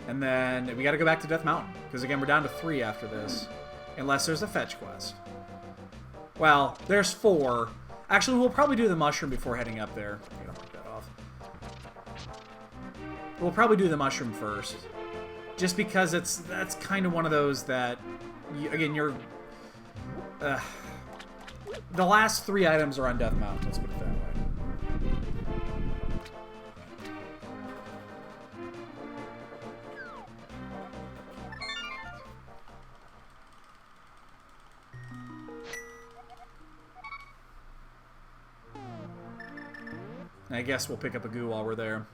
And then we gotta go back to Death Mountain. Because, again, we're down to 3 after this. Unless there's a fetch quest. Well, there's 4. Actually, we'll probably do the mushroom before heading up there. I'm gonna mark that off. We'll probably do the mushroom first. Just because that's kind of one of those that, again, you're... the last 3 items are on Death Mountain, let's put it that way. I guess we'll pick up a goo while we're there.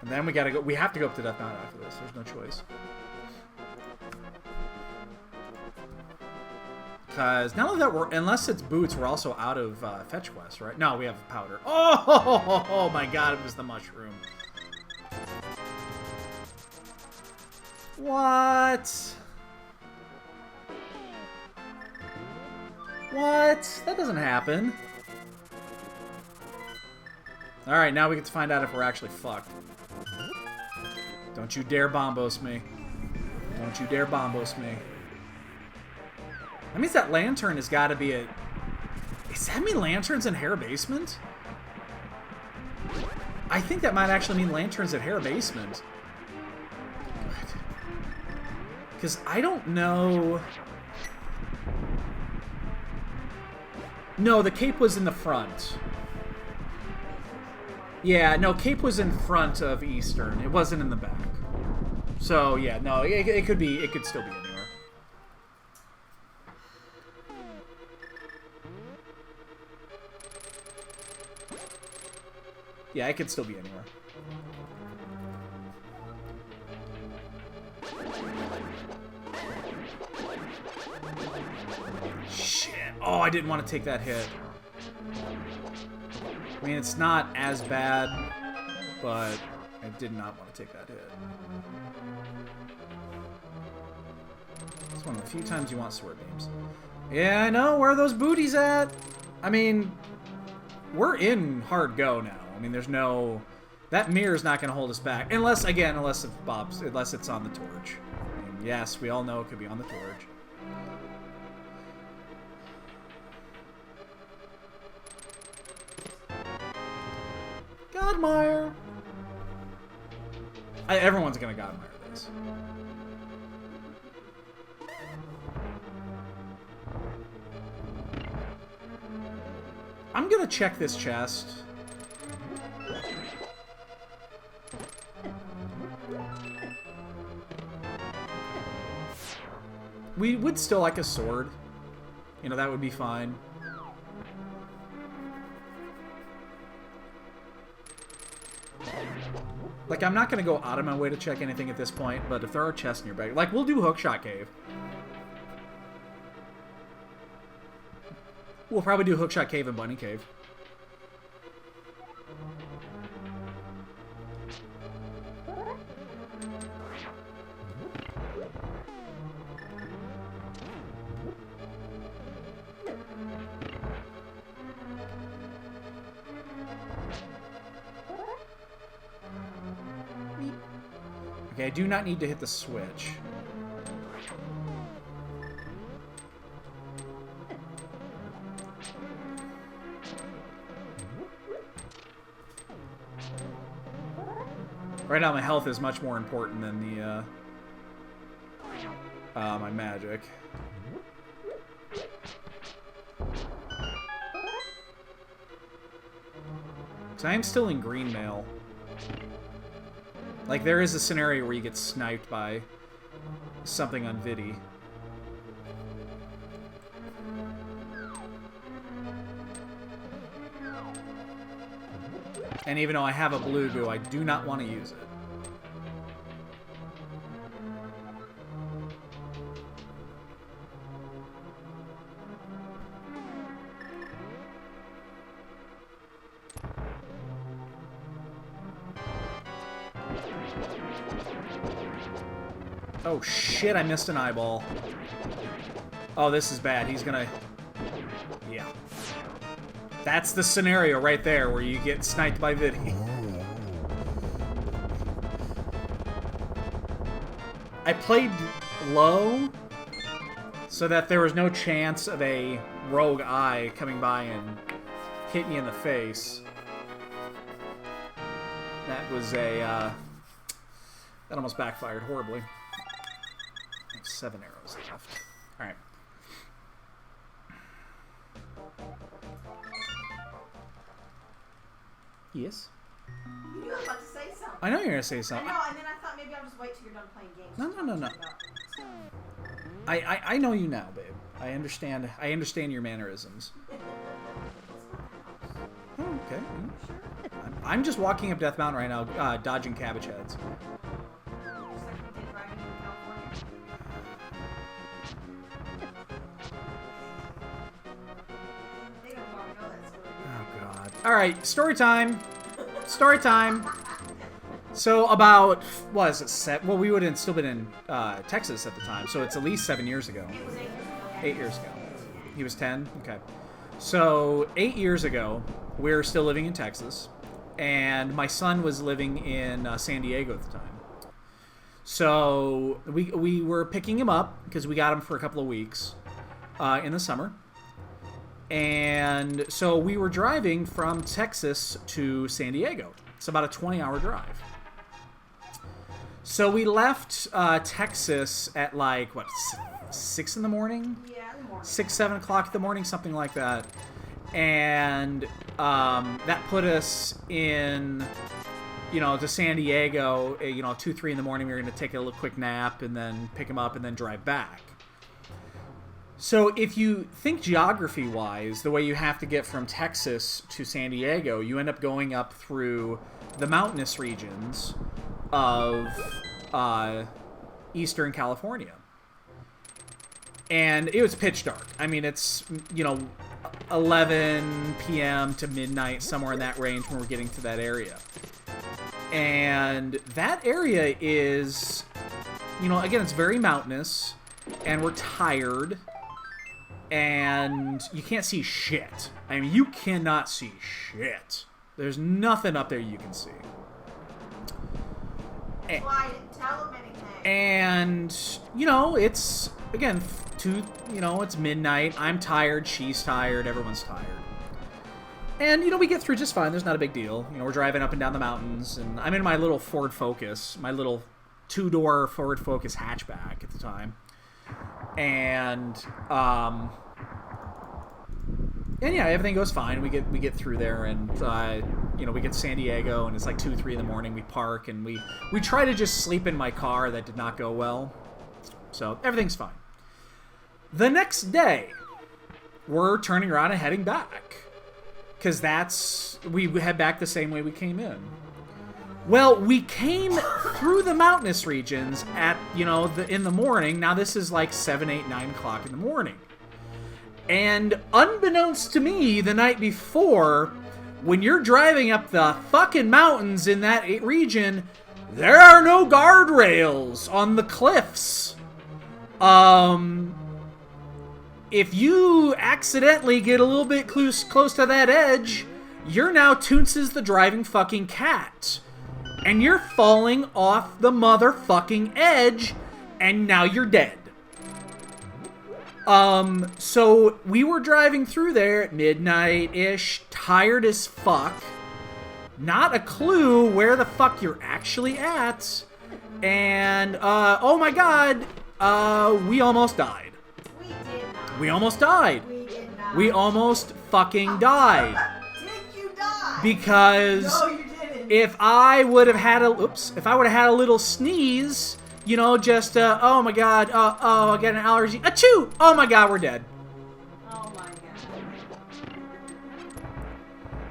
And then we gotta go. We have to go up to Death Mountain after this. There's no choice. Because now that we're, unless it's boots, we're also out of fetch quest, right? No, we have powder. Oh my god, it was the mushroom. What? What? That doesn't happen. Alright, now we get to find out if we're actually fucked. Don't you dare bombos me. Don't you dare bombos me. That means that lantern has got to be a... Does that mean lanterns in Hare Basement? I think that might actually mean lanterns at Hare Basement. Because I don't know... No, the cape was in the front. Yeah, no, cape was in front of Eastern. It wasn't in the back. So, yeah, no, it could be... It could still be anywhere. Yeah, it could still be anywhere. Shit. Oh, I didn't want to take that hit. I mean, it's not as bad, but I did not want to take that hit. It's one of the few times you want sword beams. Yeah, I know. Where are those booties at? I mean, we're in hard go now. I mean, there's no... That mirror's not going to hold us back. Unless, again, unless it's on the torch. I mean, yes, we all know it could be on the torch. Godmire! Everyone's going to Godmire this. I'm going to check this chest. We would still like a sword. You know, that would be fine. Like, I'm not going to go out of my way to check anything at this point, but if there are chests nearby... Like, we'll do Hookshot Cave. We'll probably do Hookshot Cave and Bunny Cave. Okay, I do not need to hit the switch. Right now, my health is much more important than the, my magic. So I am still in green mail. Like, there is a scenario where you get sniped by something on Vidi. And even though I have a blue goo, I do not want to use it. Oh shit, I missed an eyeball. Oh, this is bad. He's gonna... Yeah. That's the scenario right there where you get sniped by Vidi. I played low so that there was no chance of a rogue eye coming by and hit me in the face. That was a, that almost backfired horribly. I have 7 arrows left. Alright. Yes?
You knew I was about to say something.
I know you're gonna say something.
I know, and then I thought maybe I'll just wait till you're done playing games.
No. I know you now, babe. I understand your mannerisms. Oh, okay. I'm just walking up Death Mountain right now, dodging cabbage heads. Oh god. Alright, story time. Story time. So about, what is it, well, we would have still been in Texas at the time, so it's at least 7 years ago.
It was 8 years ago.
8 years ago. He was 10? Okay. So 8 years ago, we were still living in Texas, and my son was living in San Diego at the time. So we were picking him up, because we got him for a couple of weeks in the summer. And so we were driving from Texas to San Diego. It's about a 20-hour drive. So we left Texas at like, what, 6 in the morning?
Yeah, in the morning.
6, 7 o'clock in the morning, something like that. And that put us in, you know, to San Diego, 2, 3 in the morning. We were going to take a little quick nap and then pick him up and then drive back. So if you think geography-wise, the way you have to get from Texas to San Diego, you end up going up through the mountainous regions of Eastern California. And it was pitch dark. I mean, it's, 11 p.m. to midnight, somewhere in that range when we're getting to that area. And that area is, again, it's very mountainous, and we're tired. And you can't see shit. I mean, you cannot see shit. There's nothing up there you can see.
That's why I didn't tell him anything.
And, you know, it's, again, it's midnight. I'm tired. She's tired. Everyone's tired. And, you know, we get through just fine. There's not a big deal. You know, we're driving up and down the mountains. And I'm in my little Ford Focus, my little 2-door Ford Focus hatchback at the time. And yeah, everything goes fine. We get through there, and you know, we get to San Diego, and it's like 2, 3 in the morning. We park, and we try to just sleep in my car. That did not go well, so everything's fine. The next day, we're turning around and heading back, because we head back the same way we came in. Well, we came through the mountainous regions at, you know, in the morning. Now this is like 7, 8, 9 o'clock in the morning. And unbeknownst to me, the night before, when you're driving up the fucking mountains in that region, there are no guardrails on the cliffs. If you accidentally get a little bit close to that edge, you're now Toonces the driving fucking cat. And you're falling off the motherfucking edge, and now you're dead. So we were driving through there at midnight-ish, tired as fuck. Not a clue where the fuck you're actually at. And, oh my god, we almost died.
We did not.
We almost died.
We did not.
We almost fucking died.
Did you die?
Because
No, you didn't.
if I would have had a little sneeze, you know, just oh my god, oh I got an allergy, achoo! Oh my god, we're dead.
Oh my god.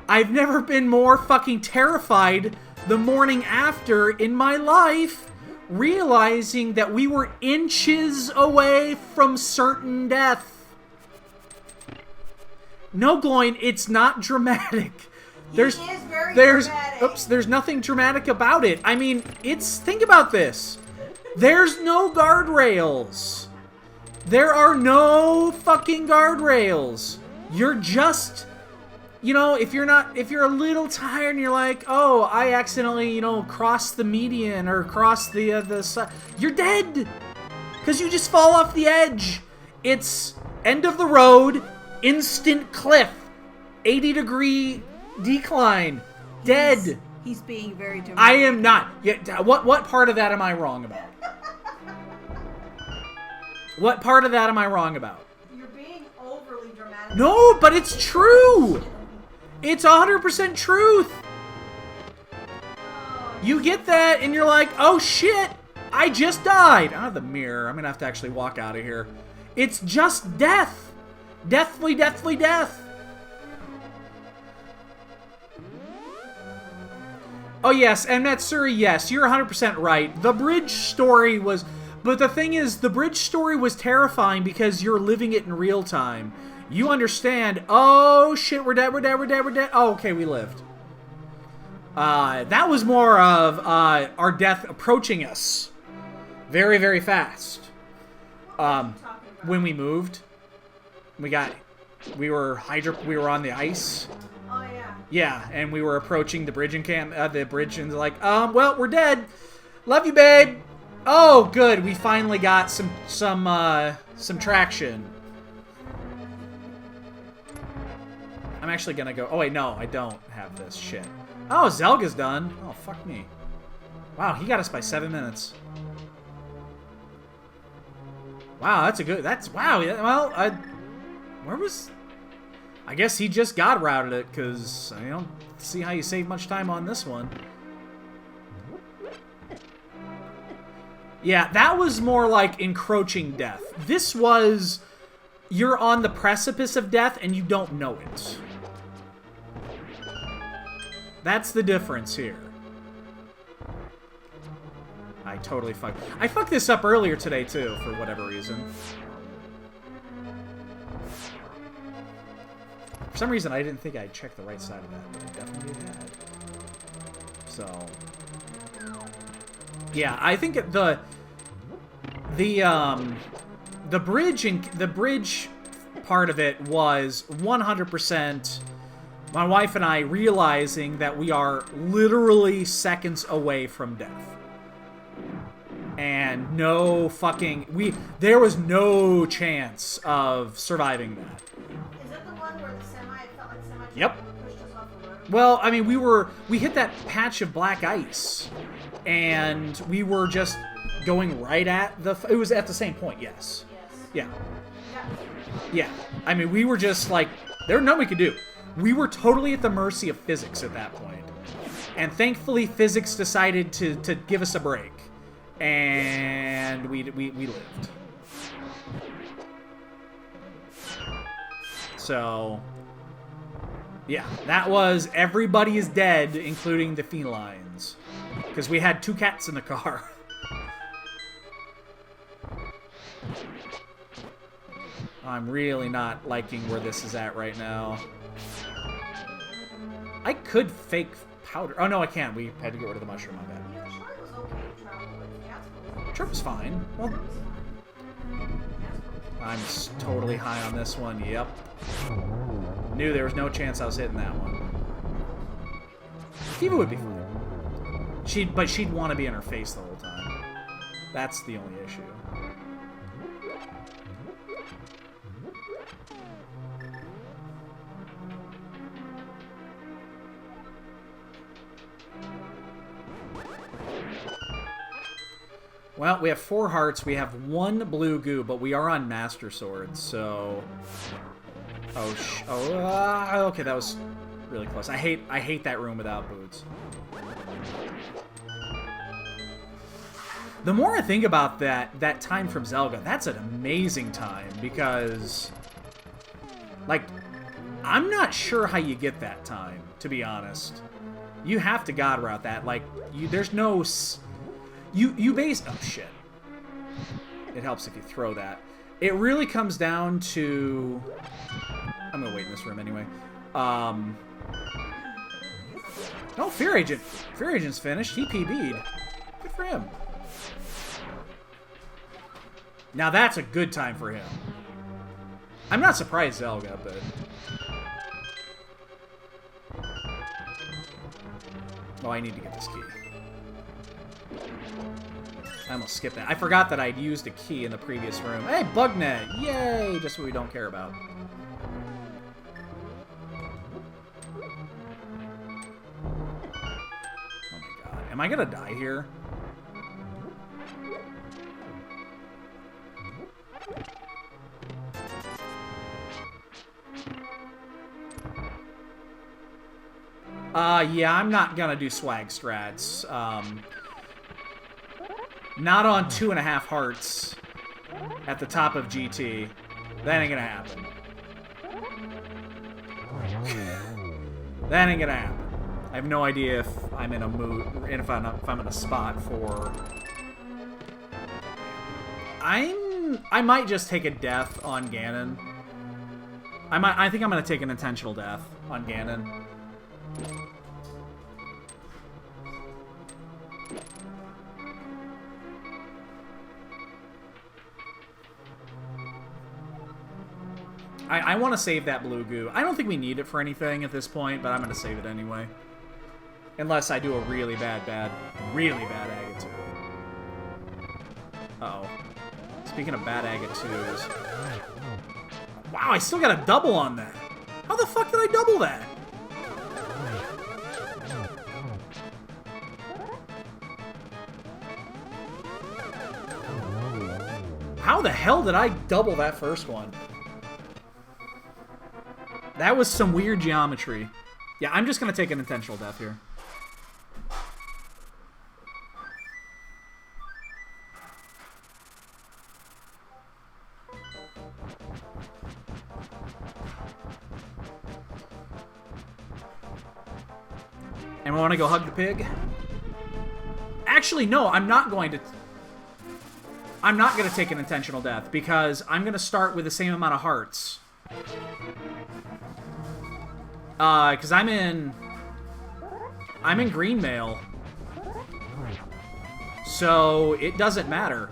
I've never been more fucking terrified the morning after in my life, realizing that we were inches away from certain death. No, Gloin, it's not dramatic. There's nothing dramatic about it. I mean, think about this. There's no guardrails. There are no fucking guardrails. You're just, you know, if you're a little tired and you're like, oh, I accidentally, you know, crossed the median or crossed the side, you're dead. Because you just fall off the edge. It's end of the road, instant cliff, 80-degree decline, dead.
He's being very dramatic.
I am not. Yeah, what part of that am I wrong about? What part of that am I wrong about?
You're being overly dramatic.
No, but it's true. It's 100% truth. You get that, and you're like, oh shit, I just died. Out of the mirror. I'm gonna have to actually walk out of here. It's just death. Deathly, deathly death. Oh yes, and Matsuri, yes, you're 100% right. The bridge story was... But the thing is, the bridge story was terrifying because you're living it in real time. You understand, oh shit, we're dead, we're dead, we're dead, we're dead. Oh, okay, we lived. That was more of our death approaching us. Very, very fast. When we moved, we were on the ice.
Oh yeah.
Yeah, and we were approaching the bridge and like, well, we're dead. Love you, babe. Oh, good. We finally got some traction. I'm actually gonna go. Oh wait, no, I don't have this shit. Oh, Zelga's done. Oh, fuck me. Wow, he got us by 7 minutes. Wow, wow. Well, where was? I guess he just God routed it, because I don't see how you save much time on this one. Yeah, that was more like encroaching death. This was, you're on the precipice of death and you don't know it. That's the difference here. I fucked this up earlier today too, for whatever reason. For some reason, I didn't think I'd check the right side of that, but I definitely had. So, yeah, I think the bridge part of it was 100% My wife and I realizing that we are literally seconds away from death. And no fucking... There was no chance of surviving that.
Is that the one where the semi, it felt like semi
Yep.
pushed us off the road?
Well, I mean, we hit that patch of black ice, and we were just going right at the... It was at the same point, yes.
Yes.
Yeah. Yeah. I mean, we were just like... There was nothing we could do. We were totally at the mercy of physics at that point. And thankfully, physics decided to give us a break. And we lived. So, yeah, that was everybody is dead, including the felines. Because we had 2 cats in the car. I'm really not liking where this is at right now. I could fake powder. Oh, no, I can't. We had to get rid of the mushroom, my bad.
You know, Troy was okay to travel with. Jasper was
Trip was fine. Well,
Jasper was
I'm totally high on this one. Yep. Knew there was no chance I was hitting that one. Kiva would be fine. But she'd want to be in her face the whole time. That's the only issue. Well, we have 4 hearts. We have 1 blue goo, but we are on Master Swords, so... okay, that was really close. I hate that room without boots. The more I think about that time from Zelda, that's an amazing time, because... Like, I'm not sure how you get that time, to be honest. You have to God route that. Like, there's no... You base... Oh, shit. It helps if you throw that. It really comes down to... I'm gonna wait in this room anyway. Oh, Fear Agent. Fear Agent's finished. He PB'd. Good for him. Now that's a good time for him. I'm not surprised Zelga, but... Oh, I need to get this key. I almost skipped that. I forgot that I'd used a key in the previous room. Hey, Bugnet! Yay! Just what we don't care about. Oh my god. Am I gonna die here? Yeah, I'm not gonna do swag strats. Not on 2.5 hearts at the top of GT. That ain't gonna happen. That ain't gonna happen. I have no idea if I'm in a mood, and if I'm in a spot for... I might just take a death on Ganon. I think I'm gonna take an intentional death on Ganon. I want to save that blue goo. I don't think we need it for anything at this point, but I'm going to save it anyway. Unless I do a really bad Agate 2. Uh-oh. Speaking of bad Agate 2s... Wow, I still got a double on that! How the fuck did I double that? How the hell did I double that first one? That was some weird geometry. Yeah, I'm just gonna take an intentional death here. And we want to go hug the pig? Actually, no, I'm not going to... I'm not going to take an intentional death, because I'm going to start with the same amount of hearts. Because I'm in green mail. So, it doesn't matter.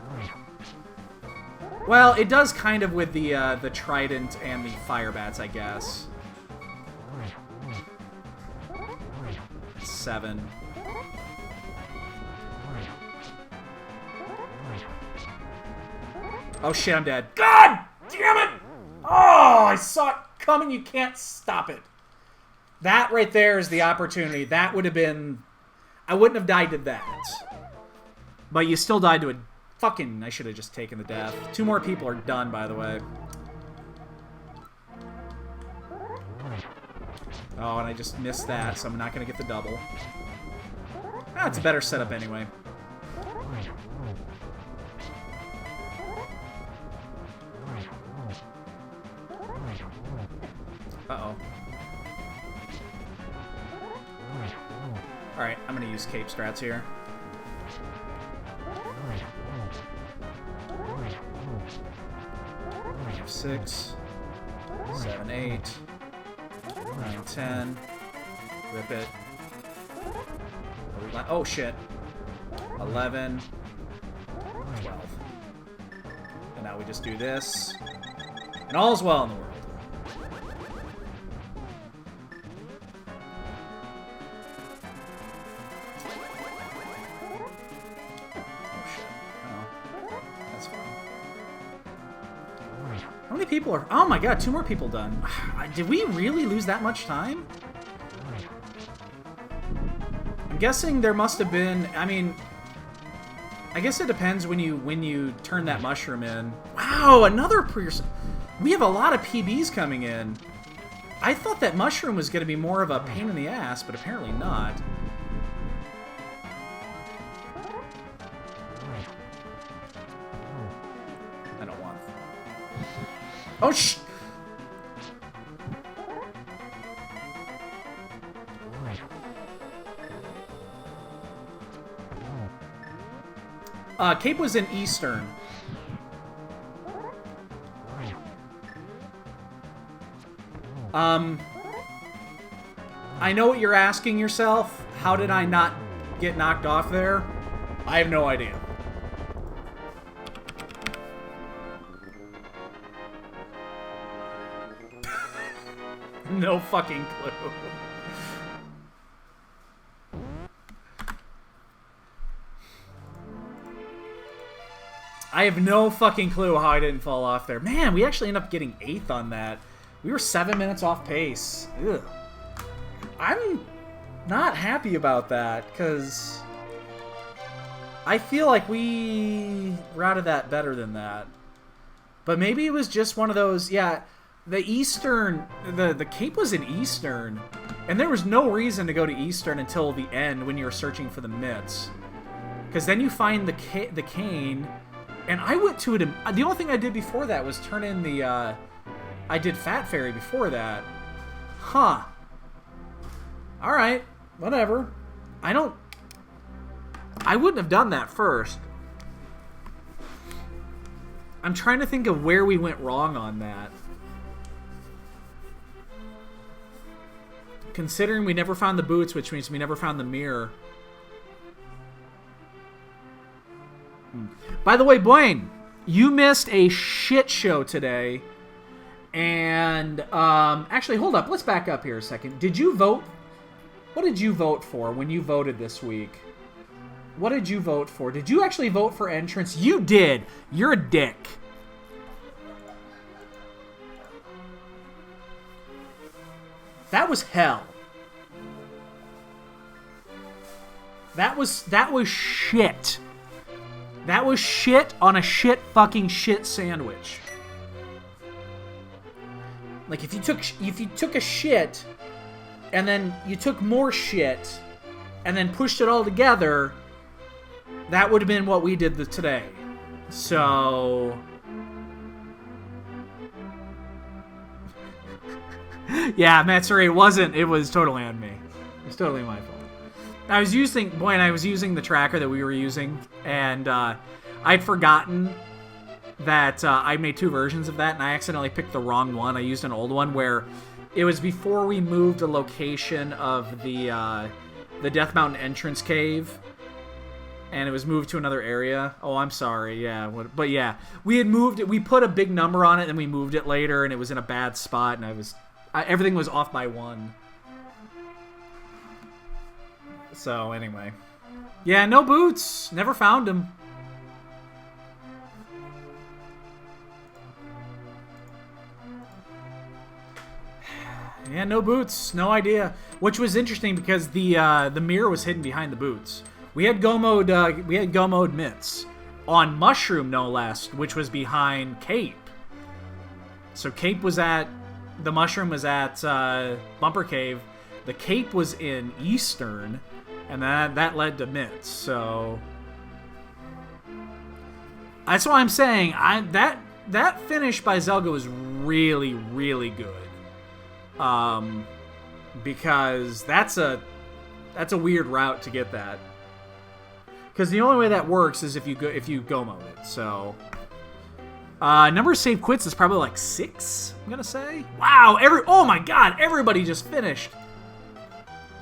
Well, it does kind of with the trident and the fire bats, I guess. 7. Oh shit, I'm dead. God damn it! Oh, I saw it coming. You can't stop it. That right there is the opportunity. That would have been... I wouldn't have died to that. But you still died to a fucking... I should have just taken the death. 2 more people are done, by the way. Oh, and I just missed that, so I'm not going to get the double. Ah, it's a better setup anyway. Uh-oh. Alright, I'm going to use cape strats here. -6, 7, 8, 9, 10. Rip it. Oh, shit. 11, 12. And now we just do this. And all's well in the world. How many people are... Oh my god, 2 more people done. Did we really lose that much time? I'm guessing there must have been... I mean... I guess it depends when you turn that mushroom in. Wow, another... We have a lot of PBs coming in. I thought that mushroom was going to be more of a pain in the ass, but apparently not. I don't want... Oh, sh... Cape was in Eastern. I know what you're asking yourself. How did I not get knocked off there? I have no idea. No fucking clue. I have no fucking clue how I didn't fall off there. Man, we actually ended up getting 8th on that. We were 7 minutes off pace. Ugh. I'm not happy about that, because I feel like we routed that better than that. But maybe it was just one of those, yeah, the Eastern, the Cape was in Eastern, and there was no reason to go to Eastern until the end when you were searching for the mitts. Because then you find the cane, and I went to it, the only thing I did before that was turn in the, I did Fat Fairy before that. Huh. Alright, whatever. I wouldn't have done that first. I'm trying to think of where we went wrong on that. Considering we never found the boots, which means we never found the mirror. By the way, Blaine, you missed a shit show today. And, actually, hold up. Let's back up here a second. Did you vote? What did you vote for when you voted this week? What did you vote for? Did you actually vote for entrance? You did. You're a dick. That was hell. That was shit. That was shit on a shit fucking shit sandwich. Like if you took a shit and then you took more shit and then pushed it all together, that would have been what we did today. So yeah, Matsuri, it wasn't. It was totally on me. It was totally my fault. I was using the tracker that we were using, and I'd forgotten that I made 2 versions of that, and I accidentally picked the wrong one. I used an old one where it was before we moved a location of the Death Mountain entrance cave, and it was moved to another area. Oh, I'm sorry. Yeah, but yeah, we had moved it. We put a big number on it, and we moved it later, and it was in a bad spot, and everything was off by 1. So, anyway. Yeah, no boots. Never found him. Yeah, no boots. No idea. Which was interesting because the mirror was hidden behind the boots. We had go mode mitts on Mushroom, no less, which was behind Cape. So Cape was at the Mushroom was at Bumper Cave. The Cape was in Eastern, and that led to mitts. So that's why I'm saying that finish by Zelga was really, really good. Because that's a weird route to get that. Because the only way that works is if you go mode it. So, number of save quits is probably like 6. I'm gonna say. Wow! Oh my God! Everybody just finished.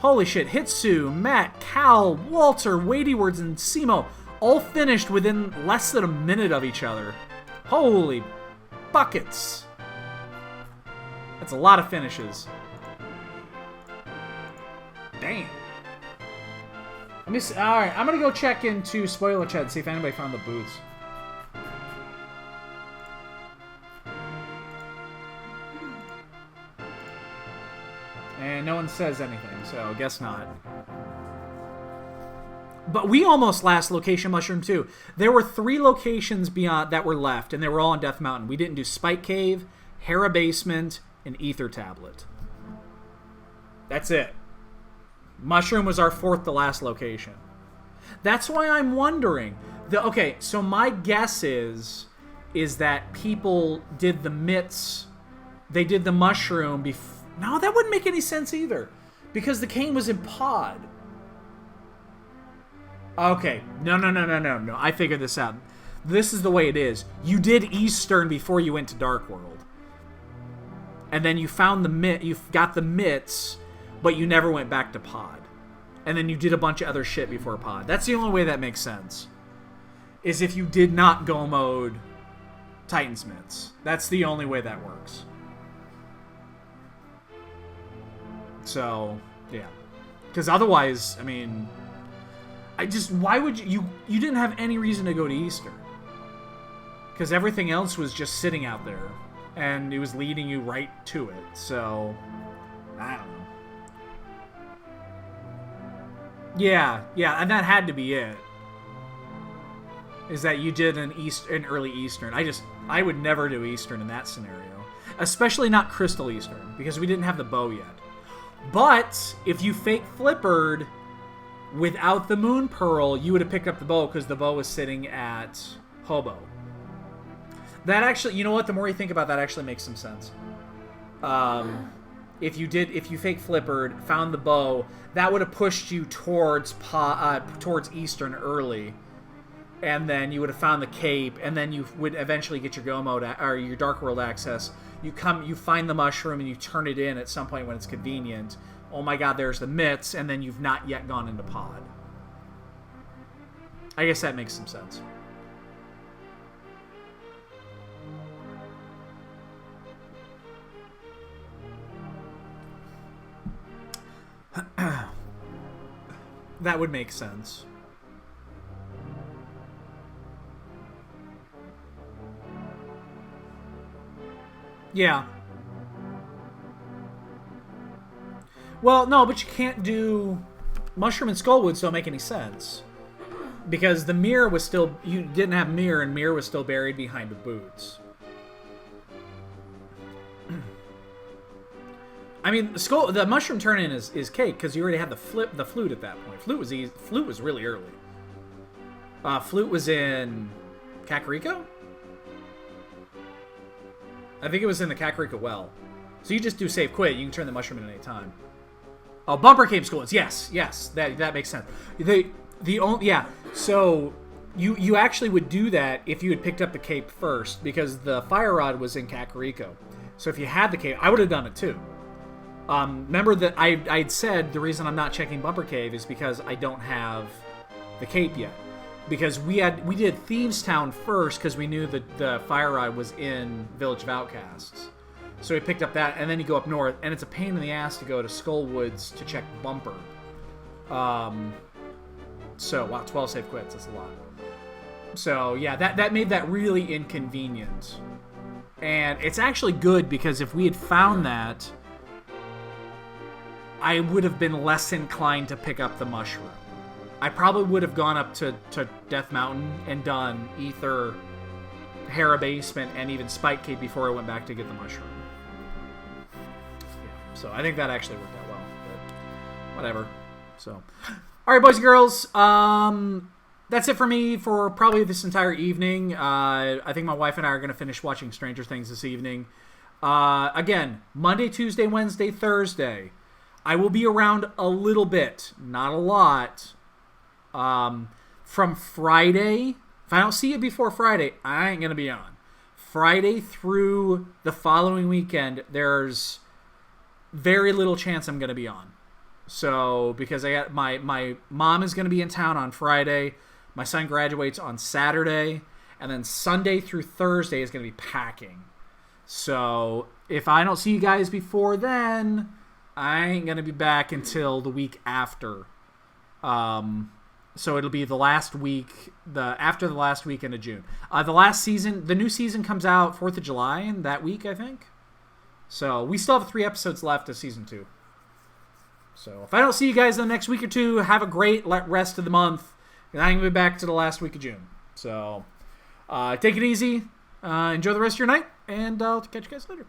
Holy shit! Hitsu, Matt, Cal, Walter, Weighty Words, and Simo all finished within less than a minute of each other. Holy buckets! That's a lot of finishes. Damn. Let me see. All right, I'm gonna go check into Spoiler Chat and see if anybody found the boots. And no one says anything, so guess not. But we almost last location Mushroom too. There were 3 locations beyond that were left, and they were all on Death Mountain. We didn't do Spike Cave, Hera Basement, and Ether Tablet. That's it. Mushroom was our 4th to last location. That's why I'm wondering. Okay, so my guess is that people did the mitts. They did the Mushroom before. No, that wouldn't make any sense either. Because the cane was in pod. Okay. No. I figured this out. This is the way it is. You did Eastern before you went to Dark World. And then you found you got the mitts, but you never went back to pod. And then you did a bunch of other shit before pod. That's the only way that makes sense. Is if you did not go mode Titan's mitts. That's the only way that works. So, yeah. Because otherwise, I mean, why would you didn't have any reason to go to Easter. Because everything else was just sitting out there. And it was leading you right to it. So, I don't know. Yeah, and that had to be it. Is that you did an early Eastern. I would never do Eastern in that scenario. Especially not Crystal Eastern, because we didn't have the bow yet. But, if you fake flippered without the Moon Pearl, you would have picked up the bow, because the bow was sitting at Hobo. That actually, you know what? The more you think about that, actually makes some sense. If you fake flippered, found the bow, that would have pushed you towards Eastern early, and then you would have found the cape, and then you would eventually get your Go mode or your Dark World access. You find the mushroom, and you turn it in at some point when it's convenient. Oh my God, there's the mitts, and then you've not yet gone into pod. I guess that makes some sense. That would make sense. Yeah. Well, no, but you can't do... Mushroom and Skullwoods don't make any sense. Because the mirror was still... You didn't have mirror, and mirror was still buried behind the boots. I mean, the mushroom turn-in is cake, because you already had the flute at that point. Flute was easy. Flute was really early. Flute was in Kakariko? I think it was in the Kakariko well. So you just do save quit, you can turn the mushroom in at any time. Oh, Bumper Cave Schools. Yes, that makes sense. So you actually would do that if you had picked up the cape first, because the fire rod was in Kakariko. So if you had the cape, I would have done it too. Remember that I'd said the reason I'm not checking Bumper Cave is because I don't have the cape yet. Because we did Thieves Town first because we knew that the fire rod was in Village of Outcasts. So we picked up that, and then you go up north, and it's a pain in the ass to go to Skullwoods to check Bumper. So, wow, 12 save quits. That's a lot. So, yeah, that made that really inconvenient. And it's actually good because if we had found that, I would have been less inclined to pick up the mushroom. I probably would have gone up to Death Mountain and done Ether, Hera Basement, and even Spike Cave before I went back to get the mushroom. Yeah, so I think that actually worked out well. But whatever. So, all right, boys and girls. That's it for me for probably this entire evening. I think my wife and I are going to finish watching Stranger Things this evening. Again, Monday, Tuesday, Wednesday, Thursday. I will be around a little bit, not a lot. From Friday, if I don't see you before Friday, I ain't going to be on. Friday through the following weekend, there's very little chance I'm going to be on. So, because I got my mom is going to be in town on Friday. My son graduates on Saturday, and then Sunday through Thursday is going to be packing. So if I don't see you guys before then, I ain't going to be back until the week after. So it'll be the last week, after the last weekend of June. The new season comes out 4th of July that week, I think. So we still have 3 episodes left of season 2. So if I don't see you guys in the next week or two, have a great rest of the month. And I'm going to be back to the last week of June. So, take it easy. Enjoy the rest of your night. And I'll catch you guys later.